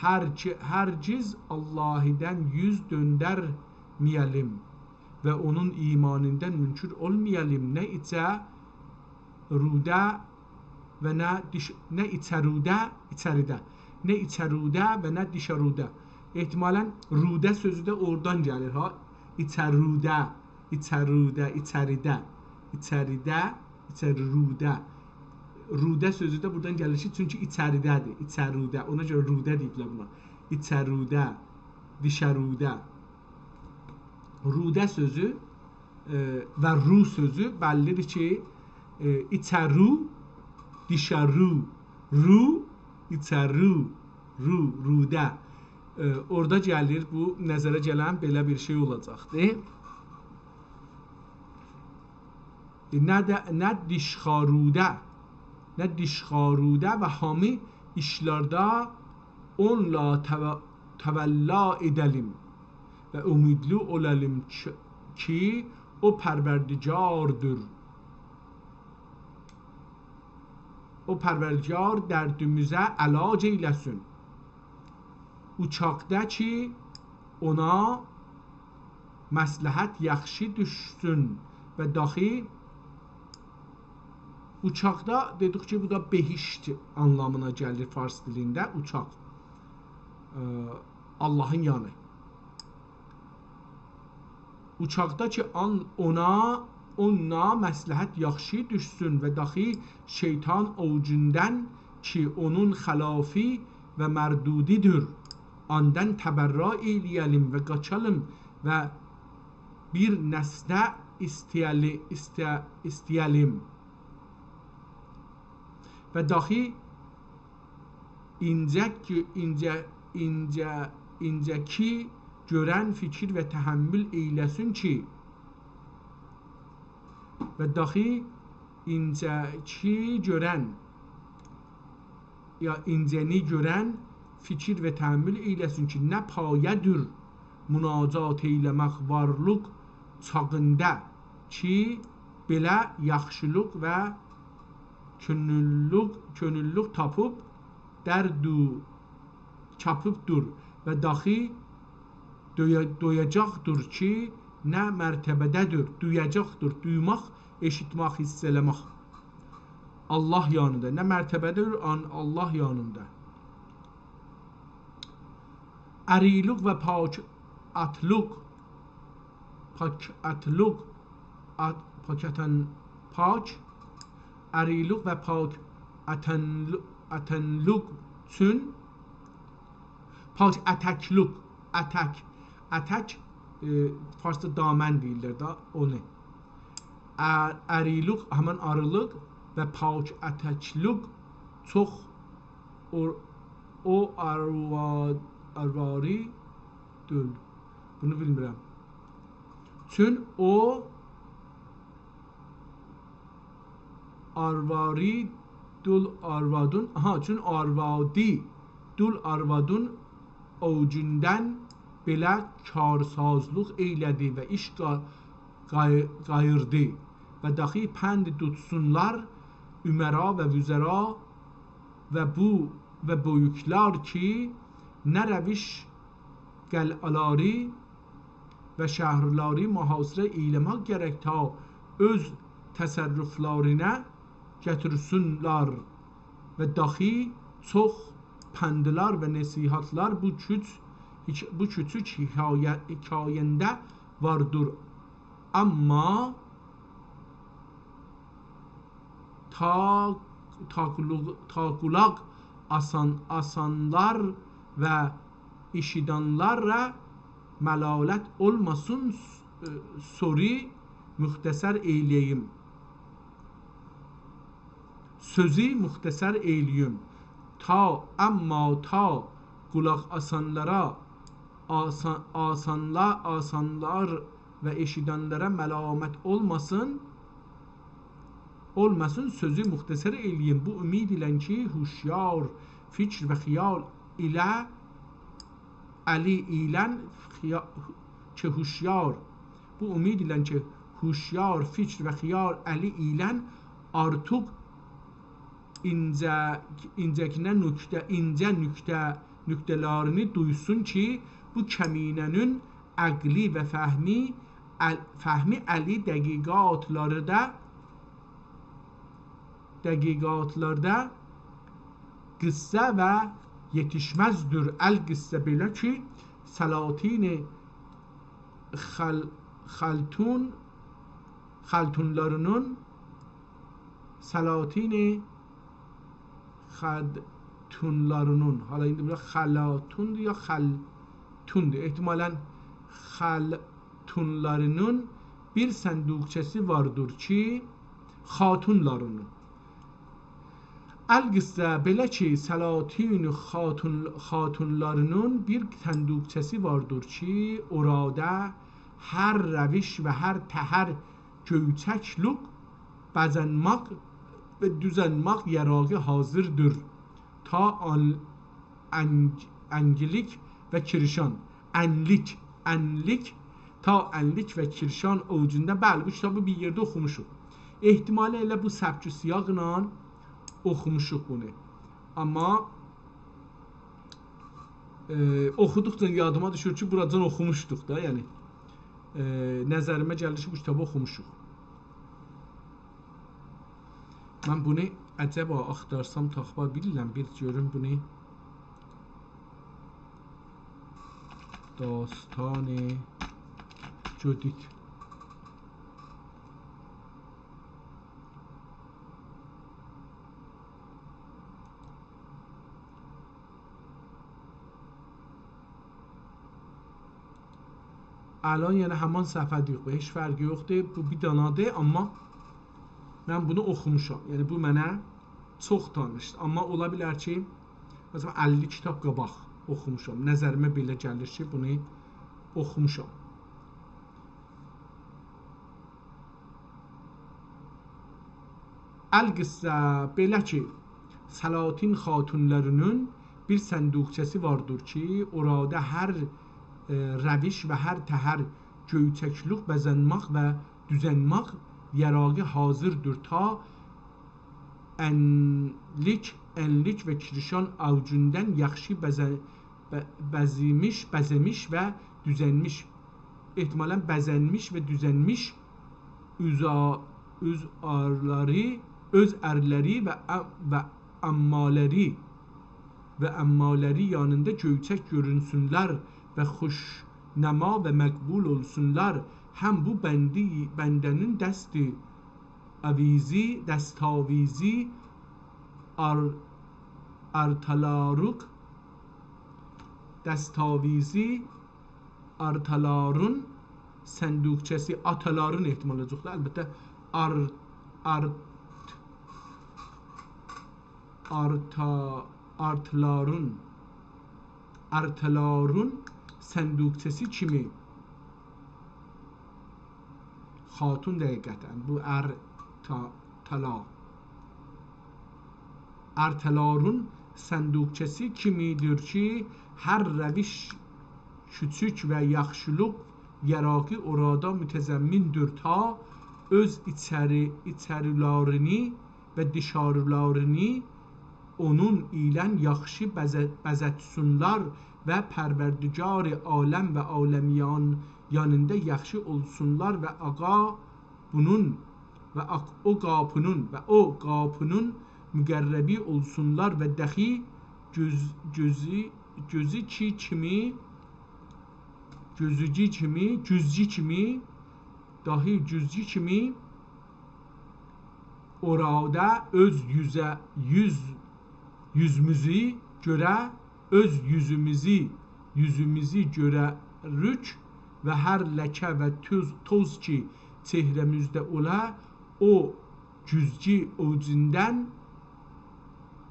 Hərgiz Allah'dan yüz döndərməyəlim və onun imanından münkir olmayalım. Nə içərudə və nə içərudə və nə dişərudə. Ehtimalən rudə sözü də oradan gəlir ha. İçərudə, içəridə. Rudə sözü də buradan gəlir ki, çünki içəridədir. İçərudə. Ona görə rudə deyiblər buna. İçərudə, dişərudə. Rudə sözü və ru sözü bəllidir ki, içəru, dişəru. Ru, içəru, rudə. Orada gəlir, bu nəzərə gələn belə bir şey olacaqdır. Nə dişxarudə və hami işlərdə onunla təvəlla edəlim və ümidli olalım ki, o pərverdigardır. O pərverdigar dərdimizə əlac eyləsin. Uçaqda ki, ona məsləhət yaxşı düşsün və daxi uçaqda dedik ki, bu da behişt anlamına gəlir fars dilində uçaq. Allahın yanı. Uçaqda ki, ona məsləhət yaxşı düşsün və daxi şeytan ovucundan ki, onun xəlafi və mərdudidir. Ondan təbərra eləyəlim və qaçalım və bir nəsdə istəyəlim. Və daxi incəki görən fikir və təhəmmül eyləsin ki, və daxi incəki görən ya incəni görən fikir və təhəmmül eyləsin ki, nə payədir münacat eyləmək varlıq çağında ki, belə yaxşılıq və könüllük tapıb çapıbdır və daxi doyacaqdır ki, nə mərtəbədədir, duyacaqdır, duymaq, eşitmək, hiss eləmək. Allah yanında, nə mərtəbədir, Allah yanında. Ərilik və pakatlık, ərilik və pakatənlük üçün ətək farsda damən deyirlər da, onu. Ərilik, həmən arılıq və pakatəklük çox o arvarıdır. Bunu bilmirəm. Çün o arvari dul arvadun, çün arvadi dul arvadun ocundən belə karsazlıq eylədi və iş qayırdı və daxi pənd tutsunlar ümera və vüzera və böyüklər ki, nə rəviş qəl'aları və şəhərləri mühasirə eyləmək gərək ta öz təsərrüflərinə gətirsinlər və daxi çox pəndlər və nəsihətlər bu küçük hikayəndə vardır. Amma taqulaq asanlar və işidanlara məlalət olmasın soru müxtəsər eyləyim. Sözü müxtəsər eyləyim. Amma qulaq asanlara asanlar və eşidanlara məlamət olmasın sözü müxtəsər eyləyim. Bu ümid ilə ki, huşyar fikr və xiyal ilə əli ilən ki huşyar, bu ümid ilə ki huşyar fikr və xiyal əli ilən artıq incə nüktələrini duysun ki, bu kəminənin əqli və fəhmi əli dəqiqatlarda qıssə və yetişməzdir. Əl qıssə belə ki, səlatin xaltunlarının hala indi burada xalatundur ya xaltundur, ehtimalən xaltunlarının bir sənduqçəsi vardır ki, xatunlarının. Əl-qıssə belə ki, səlatin xatunlarının bir sənduqçəsi vardır ki, orada hər rəviş və hər təhər göyçəklik bəzənmək və düzənmək yarağı hazırdır. Ta ənlik və kirşan, ənlik ta ənlik və kirşan ovucunda. Bəli, bu kitabı bir yerdə oxumuşuq. Ehtimali elə bu səbk-ü siyaqla oxumuşuq bunu. Amma oxuduqca yadıma düşür ki, buradan oxumuşduq da, yəni nəzərimə gəlir ki, bu kitabı oxumuşuq. Mən bunu əcəba axtarsam taxma bilirəm, bir görüm bunu. Dastani Judith. الان yəni həman səhvədir, heç fərqi yoxdur, bu bir danadır, amma mən bunu oxumuşam. Yəni bu mənə çox tanışdır, amma ola bilər ki, məsələn 50 kitab qabaq oxumuşam. Nəzərimə belə gəlir ki, bunu oxumuşam. Əl-qıssə belə ki, Səlatin xatunlarının bir sənduqçəsi vardır ki, orada hər rəviş və hər təhər göyçəklik bəzənmək və düzənmək yarağı hazırdır. Ta ənlik və kirşan avucundan yaxşı bəzəmiş və düzənmiş, ehtimalən bəzənmiş və düzənmiş öz ərləri və əmmaləri yanında göyçək görünsünlər və xoşnəma və məqbul olsunlar. Həm bu bəndənin dəstavizi artalarun sənduqçəsi, ataların ehtimal olacaqlar. Əlbəttə artalarun sənduqçəsi kimi xatun dəqiqətən bu tala ərtəlarun sənduqçəsi kimidir ki, hər rəviş küçük və yaxşılıq yəraqi orada mütəzəmmindir ta öz içərilərini və dışarılarını onun ilə yaxşı bəzətsunlar və pərverdigar aləm və aləmiyan yanında yaxşı olsunlar və o qapının müqərrəbi olsunlar və dəxi cüzci kimi orada öz yüzümüzü görərük və hər ləkə və toz ki çehrəmizdə ola o cüzci ovcindən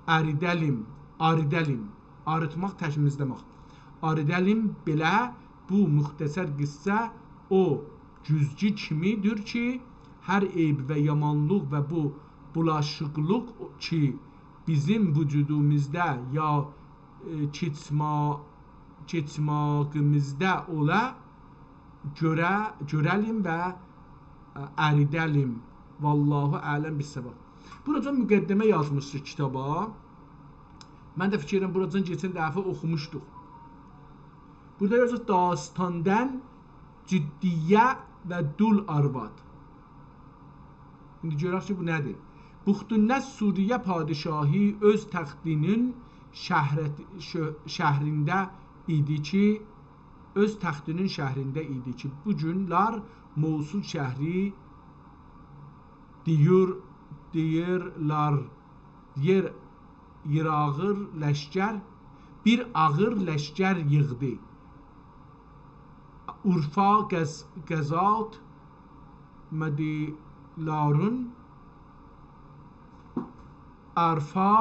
aridəlim, arıtmaq, təşmizləmək. Aridəlim belə bu müxtəsər qıssə o cüzci kimidir ki, hər eyb və yamanlıq və bu bulaşıqlıq ki bizim vücudumuzda ya keçmağımızda ola görəlim və əridəlim. Vallahu ələm bis-səvab. Burada müqəddimə yazmışıq kitaba. Mən də fikirəm buradan keçən dəfə oxumuşduq. Burada yazır dastandan ciddiyə və dul arvad. İndi görək ki bu nədir? Buxtünnəs Suriyə padişahı öz təxtinin şəhrində idi ki, bu günlər Mosul şəhri deyirlər bir ağır ləşkər yığdı. Urfa qəzat mədilarun arfa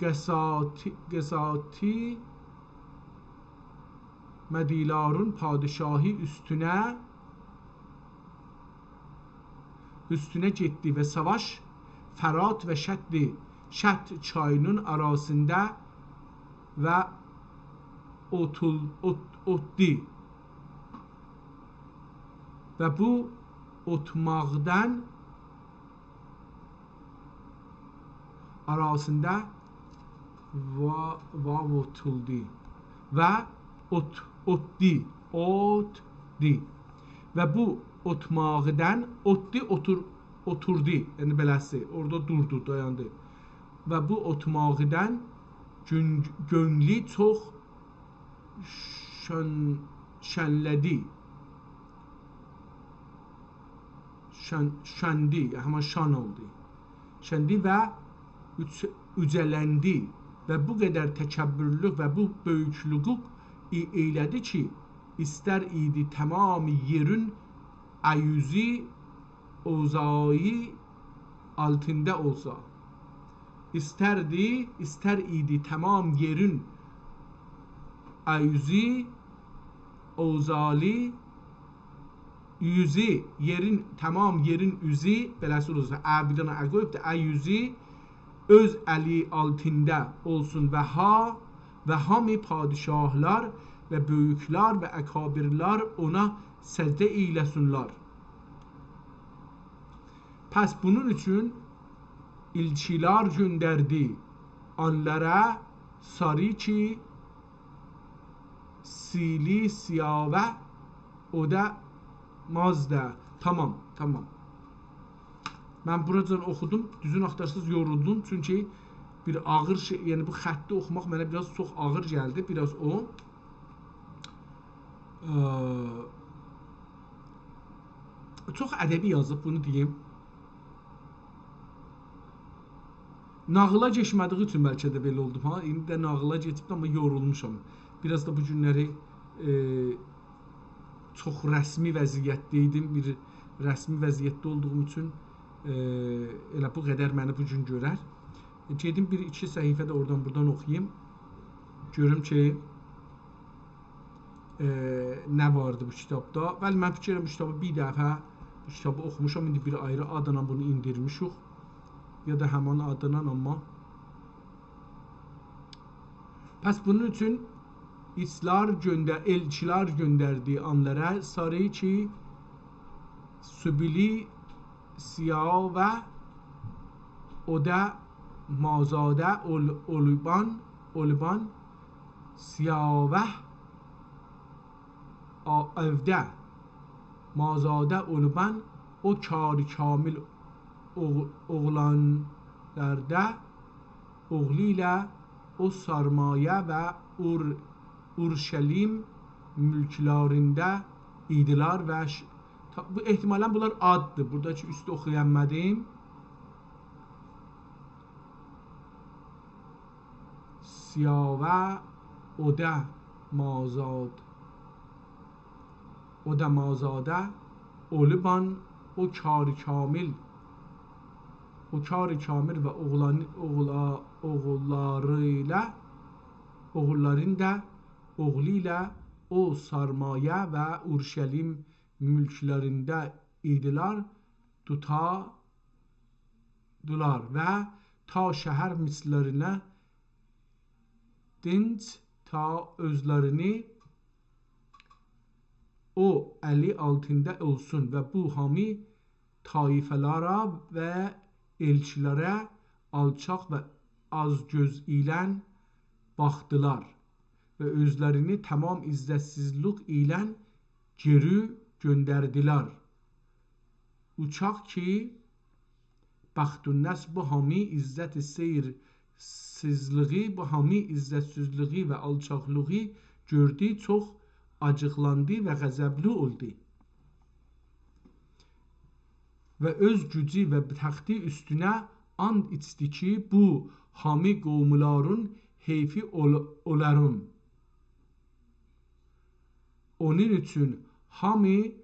qəzati mədilarun padişahı üstünə getdi və savaş Fərat və Şət çayının arasında və otdi və bu otmaqdan arasında otuldu və otdi və bu otmaqdan oturdu, yəni beləsi, orada durdu, dayandı və bu otmaqdan gönlü çox şənlədi, şəndi, həmən şan oldu, şəndi və ücələndi və bu qədər təkəbbürlük və bu böyüklük eylədi ki, istər idi tamam yerin ayüzü ovzayı altında olsa, istər idi tamam yerin ayüzü ovzalı yüzü tamam yerin üzü beləsi olursa, əbidən əqoyub da ayüzü öz əli altında olsun və hamı padişahlar və böyüklər və əkabirlər ona səcdə eyləsunlar. Pəs bunun üçün ilçilər göndərdi onlara sarı ki sili siyavə o da mazda. Tamam. Mən buradan oxudum, düzün axtarsız yoruldum çünki bir ağır şey, yəni bu xətti oxumaq mənə biraz çox ağır gəldi, biraz o. Çox ədəbi yazıb, bunu deyim. Nağıla geçmədiği üçün bəlkə də belə oldum. İndi də nağıla geçib, amma yorulmuşam. Biraz da bu günləri çox rəsmi vəziyyətdə idim. Bir rəsmi vəziyyətdə olduğum üçün elə bu qədər məni bu gün görər. Gedim bir-iki səhifə də oradan-buradan oxuyayım. Görüm ki nə vardı bu kitabda. Bəli, mən fikirəm bu kitabı bir dəfə bu kitabı oxumuşam. İndi bir ayrı adına bunu indirmişik. ya da həman adından, amma pəs bunun üçün elçilər göndərdiyi anlara sarı ki Sübili Siyah və o da Mazadə Oliban Siyavəh evdə Mazadə Oliban o kar kamil oğlanlarda oğlu ilə o sarmayə və Urşəlim mülklərində idilər və bu ehtimalən bunlar addır. Burada ki üstü oxuyanmadım. Siyavə o da Mazadə Oliban o kar kamil və oğullarında oğlu ilə o sarmayə və Urşəlim mülklərində idilər, tutadılar və ta şəhər mislərinə dinc ta özlərini o əli altında olsun və bu hami taifelərə və elçilərə alçaq və az göz ilə baxdılar və özlərini tamam izzətsizlik ilə geri göndərdilər. Uçaq ki Bəxtünnəs bu hami izzət-i seyirsizliği, bu hami izzətsizliği və alçaqlığı gördü, çox acıqlandı və qəzəbli oldu. Və öz gücü və təxti üstünə and içdi ki, bu hami qovmuların heyfi olarım. Onun üçün hami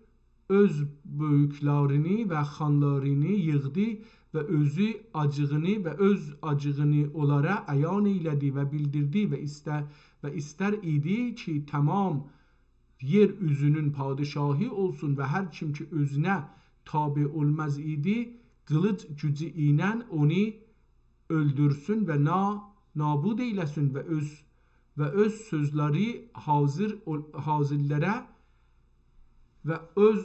öz böyüklərini və xanlarını yığdı və öz acığını onlara əyan elədi və bildirdi və istər idi ki, tamam yer üzünün padişahı olsun və hər kim ki özünə tabi olmaz idi, qılıc gücü ilə onu öldürsün və nabud eyləsin və öz sözləri hazirlərə və öz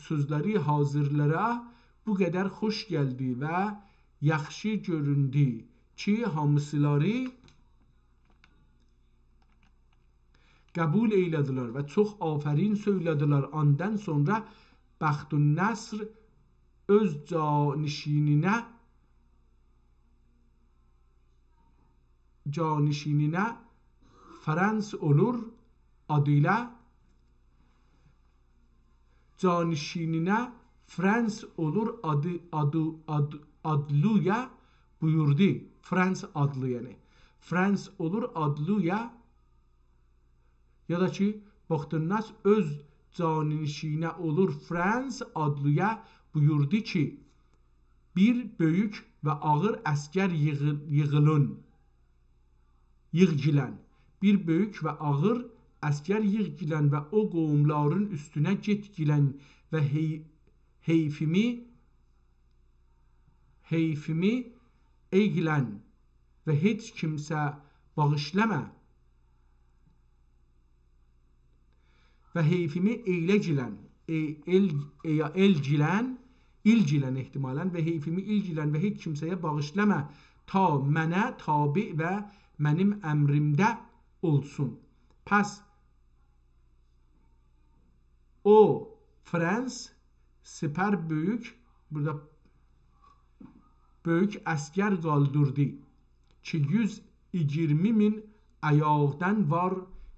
sözləri hazirlərə bu qədər xoş gəldi və yaxşı göründü ki, hamısıları qəbul eylədilər və çox afərin söylədilər. Ondan sonra Bəxtünnəsr öz canişininə Frans olur adıyla adlıya buyurdu. Frans adlı yani. Frans olur adlıya ya da ki Bəxtünnəs öz canişinə olur Frans adlıya buyurdu ki bir böyük və ağır əskər yığgilən və o qovumların üstünə getgilən və heyfimi eygilən və heç kimsə bağışləmə və heyfimi ilgilən ehtimalən və heyfimi ilgilən və heç kimsəyə bağışləmə ta mənə tabi və mənim əmrimdə olsun. Pəs o Frans siper burada böyük əskər qaldırdı ki 120.000 ayaqdan var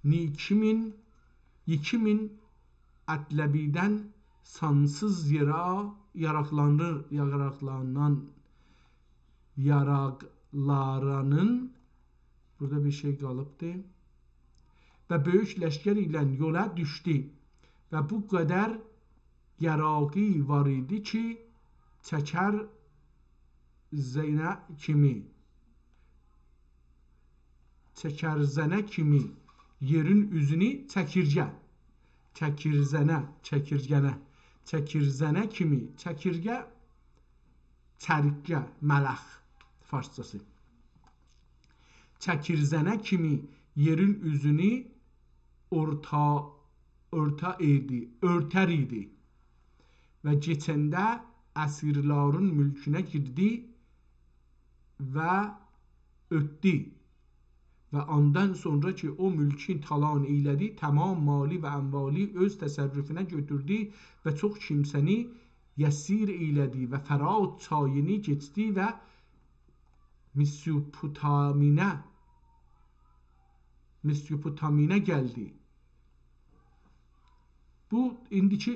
2.000 ətləbidən sansız yaraqlaranın burada bir şey qalıbdı və böyük ləşkər ilə yola düşdü və bu qədər yaraqı var idi ki çəkərzənə kimi yerin üzünü çəkirzənə kimi çəkirgə çərgə, mələx farsçası. Çəkirzənə kimi yerin üzünü örtər idi və keçəndə əsirlərin mülkünə girdi və ötdü və ondan sonra ki o mülkün talan eylədi, tamam mali və əmvali öz təsərrüfünə götürdü və çox kimsəni yəsir eylədi və Fərat çayını keçdi və Mesopotaminə gəldi. Bu indiki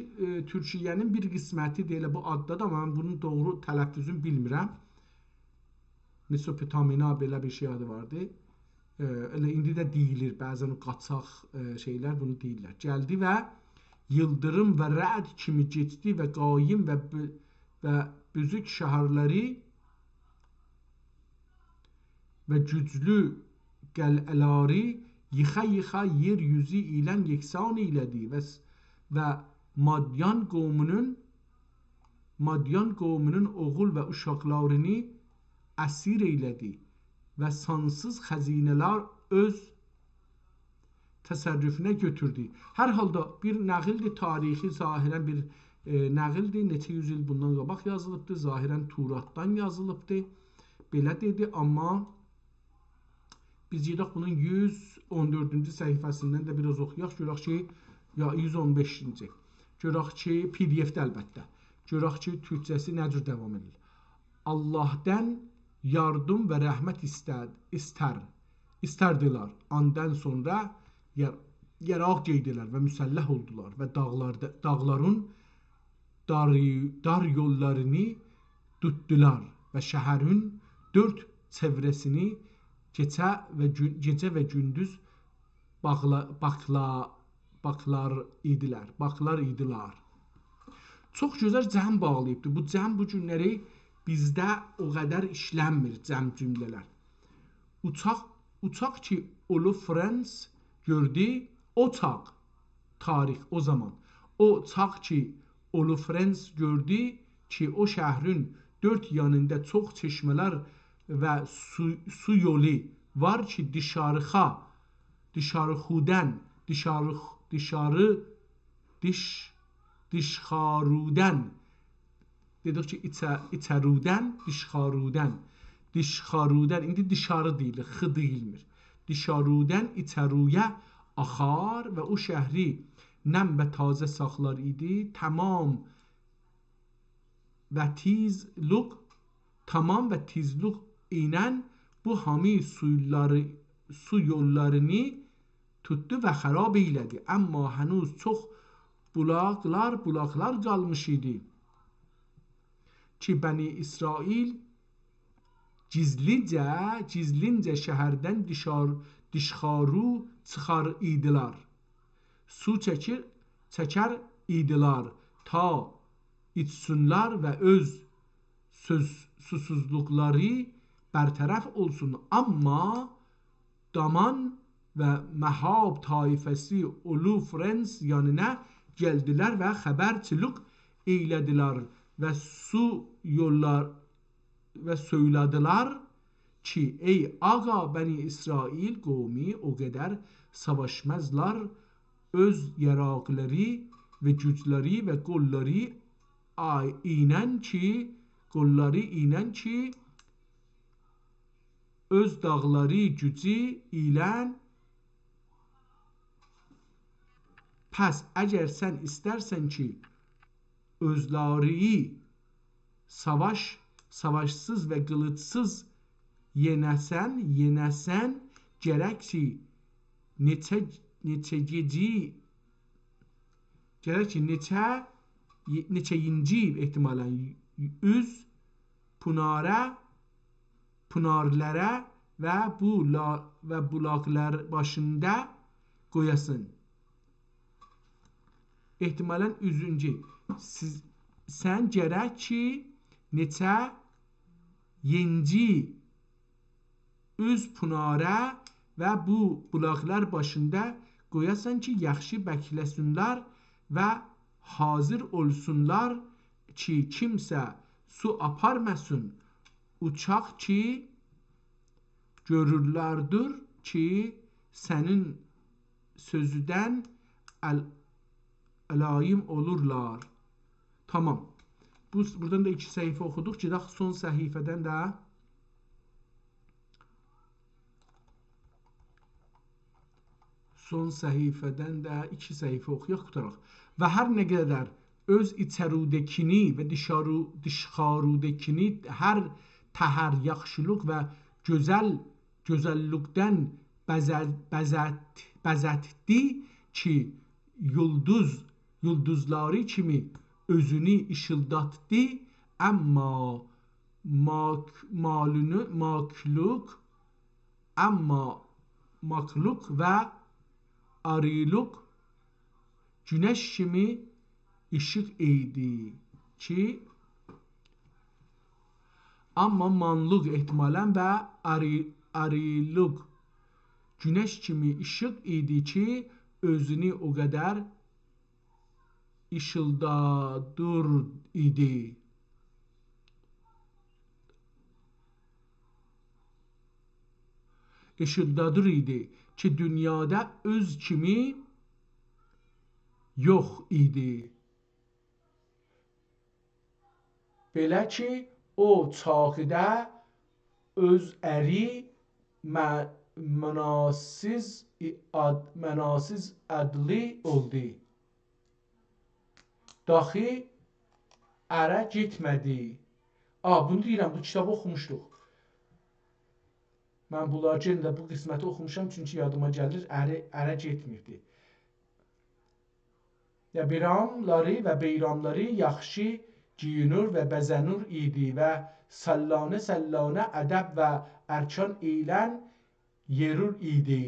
Türkiyənin bir qismətidir, elə bu addadır, amma mən bunun doğru tələffüzünü bilmirəm. Mesopotamina belə bir şey adı vardı. Elə indi də deyilir, bəzən qaçaq şeylər bunu deyirlər. Gəldi və yıldırım və rəd kimi keçdi və qaim və büzük şəhərləri və güclü qəl'ələri yıxa-yıxa yeryüzü ilə yeksan eylədi və Madyan qovmunun oğul və uşaqlarını əsir eylədi və sansız xəzinələr öz təsərrüfünə götürdü. Hər halda bir nəqildir, tarixi zahirən bir nəqildir, neçə yüz il bundan qabaq yazılıbdır, zahirən Turatdan yazılıbdır, belə dedi, amma biz gedək bunun 114-cü səhifəsindən də biraz oxuyaq, görək ki, ya 115-ci, görək ki, PDF-də əlbəttə, görək ki, türkçəsi nə cür davam edir. Allah'dan yardım və rəhmət istərdilər. Ondan sonra yaraq geydilər və müsəlləh oldular və dağların dar yollarını tutdular və şəhərin dörd çevrəsini gecə və gündüz baklar idilər. Çox gözəl cəm bağlayıbdır. Bu cəm bu günləri bizdə o qədər işlənmir cəm cümlələr. Uçaq ki Olu Frans gördü, o çağ, tarix o zaman. O çağ ki Olu Frans gördü ki o şəhrin dörd yanında çox çeşmələr və su yolu var ki dişxarudən dedik ki dişxarudən indi dışarı deyilir, xı deyilmir. Dişarudən içəruyə axar və o şəhri nəm və tazə saxlar idi. Tamam və tizluq ilə bu hami su yollarını tutdu və xarab eylədi. Amma hənuz çox bulaqlar qalmış idi ki Bəni İsrail gizlincə şəhərdən dişxaru çıxar idilər. Su çəkər idilər ta içsinlər və öz susuzluqları bərtərəf olsun. Amma Daman və Məhab taifəsi Olu Frans yanına gəldilər və xəbərçilik eylədilər və söylədilər ki, ey ağa Bəni İsrail qovmi o qədər savaşmazlar, öz yaraqları və gücləri və qolları ilə ki öz dağları gücü ilə. Pəs əgər sən istərsən ki özləri savaşsız və qılıçsız yenəsən gərək ki neçəyinci ehtimalən üz pınarlara və bulaqlar başında qoyasın. Ehtimalən üzüncü. Sən gərək ki neçə yenci üz pınara və bu bulaqlar başında qoyasan ki yaxşı bəkləsinlər və hazır olsunlar ki kimsə su aparmasın uçaq ki, görürlərdir ki, sənin sözüdən əlayim olurlar. Tamam. Buradan da 2 səhifə oxuduq. Gedək son səhifədən də son səhifədən də 2 səhifə oxuyaq, qutaraq. Və hər nə qədər öz içərudəkini və dışxarudəkini hər təhər yaxşılıq və gözəllükdən bəzətdi ki, yıldızları kimi özünü işıldatdı, amma makluk və ariluk güneş kimi ışık idi ki, amma manlıq ehtimalən və ariluk güneş kimi ışık idi ki, özünü o qədər işıldadır idi. Işıldadır idi ki, dünyada öz kimi yox idi. Belə ki, o çağda öz əri mənasiz adlı oldu. Daxi ərə getmədi. Bunu deyirəm, bu kitabı oxumuşduq. Mən bunlarca da bu qisməti oxumuşam, çünki yadıma gəlir, ərə getmirdi. Biramları və beyramları yaxşı giyinir və bəzənir idi və səllanə ədəb və ərkan eylən yerir idi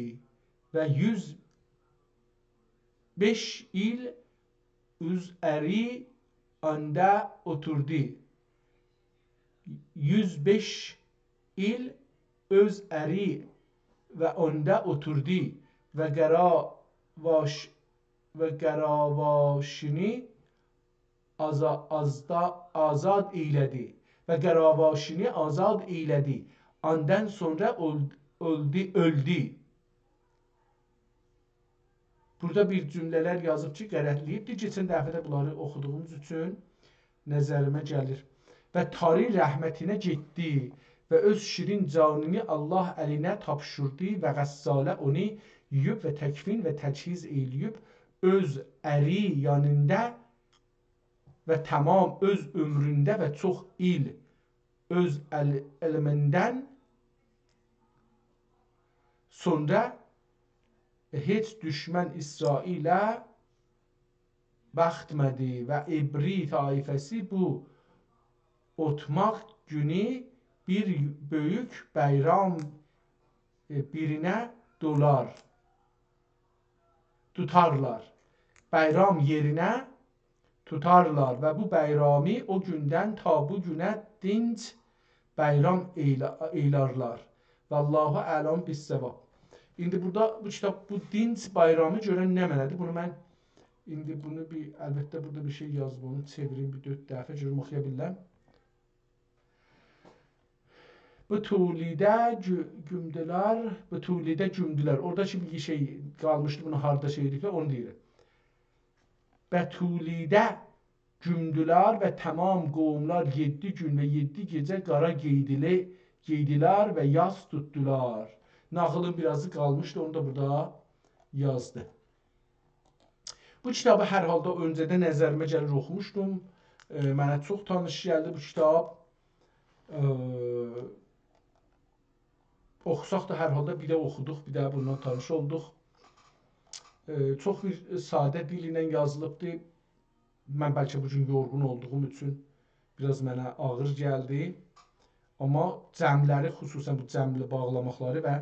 və 105 il öz əri anda oturdu. 105 il öz əri və onda oturdu və qəravəşini azad eylədi. Ondan sonra öldü. Burada bir cümlələr yazıb ki, qərətləyibdir. Keçən dəfə də bunları oxuduğumuz üçün nəzərimə gəlir. Və tarih rəhmətinə getdi və öz şirin canını Allah əlinə tapşırdı və qəssalə onu yuyub və təkfin və təchiz eləyib öz əri yanında və tamam öz ömründə və çox il öz elmindən sonra heç düşmən İsrailə baxtmədi və İbri taifəsi bu otmaq günü bir böyük bayram birinə tutarlar. Bayram yerinə tutarlar və bu bayramı o gündən ta bu günə dinc bayram eylərlər. Vallahu ələm bis-səvab. İndi burada bu kitab bu dinc bayramı görən nə mənədir? Bunu mən əlbəttə burada bir şey yazıb onu çevirim bir 4 dəfə görüm oxuya bilirəm. Bütulidə cümdülər. Oradakı bir şey qalmışdı, bunu harda şey ediklər, onu deyirəm. Bətulidə cümdülər və tamam qovumlar 7 gün və 7 gecə qara geydilər və yas tutdular. Nağılın birazı qalmışdı, onu da burada yazdı. Bu kitabı hər halda öncədə nəzərimə gəlir oxumuşdum. Mənə çox tanış gəldi bu kitab. Oxusaq da hər halda bir də oxuduq, bir də bundan tanış olduq. Çox bir sadə dil ilə yazılıbdır. Mən bəlkə bugün yorğun olduğum üçün biraz mənə ağır gəldi. Amma cəmləri, xüsusən bu cəmli bağlamaqları və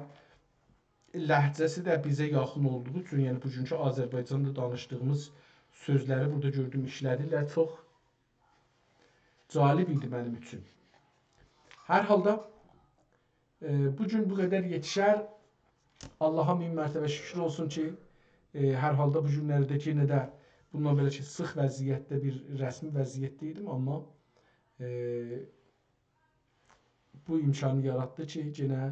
ləhcəsi də bizə yaxın olduğu üçün, yəni bugünkü Azərbaycanda danışdığımız sözləri burada gördüm işlədirlər. Çox cəlib idi mənim üçün. Hər halda bugün bu qədər yetişər. Allaha min mərtəbə şükür olsun ki, hər halda bu günlərdəki yenə də bundan belə ki, sıx vəziyyətdə bir rəsmi vəziyyətdə idim, amma Bu imkanı yaratdı ki, yenə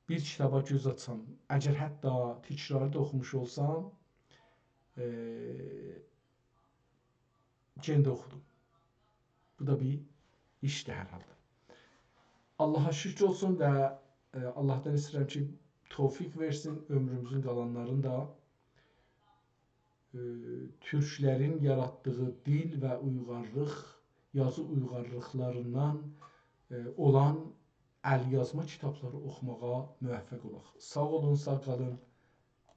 bir kitaba göz açsam, əgər hətta tikrarı da oxumuş olsam, yenə də oxudum. Bu da bir işdir hər halda. Allaha şükür olsun və Allahdan istəyirəm ki, tövfiq versin, ömrümüzün qalanlarında türklərin yaratdığı dil və uyğarlıq, yazı uyğarlıqlarından olan əlyazma kitabları oxumağa müvəffəq olaq. Sağ olun, sağ qalın.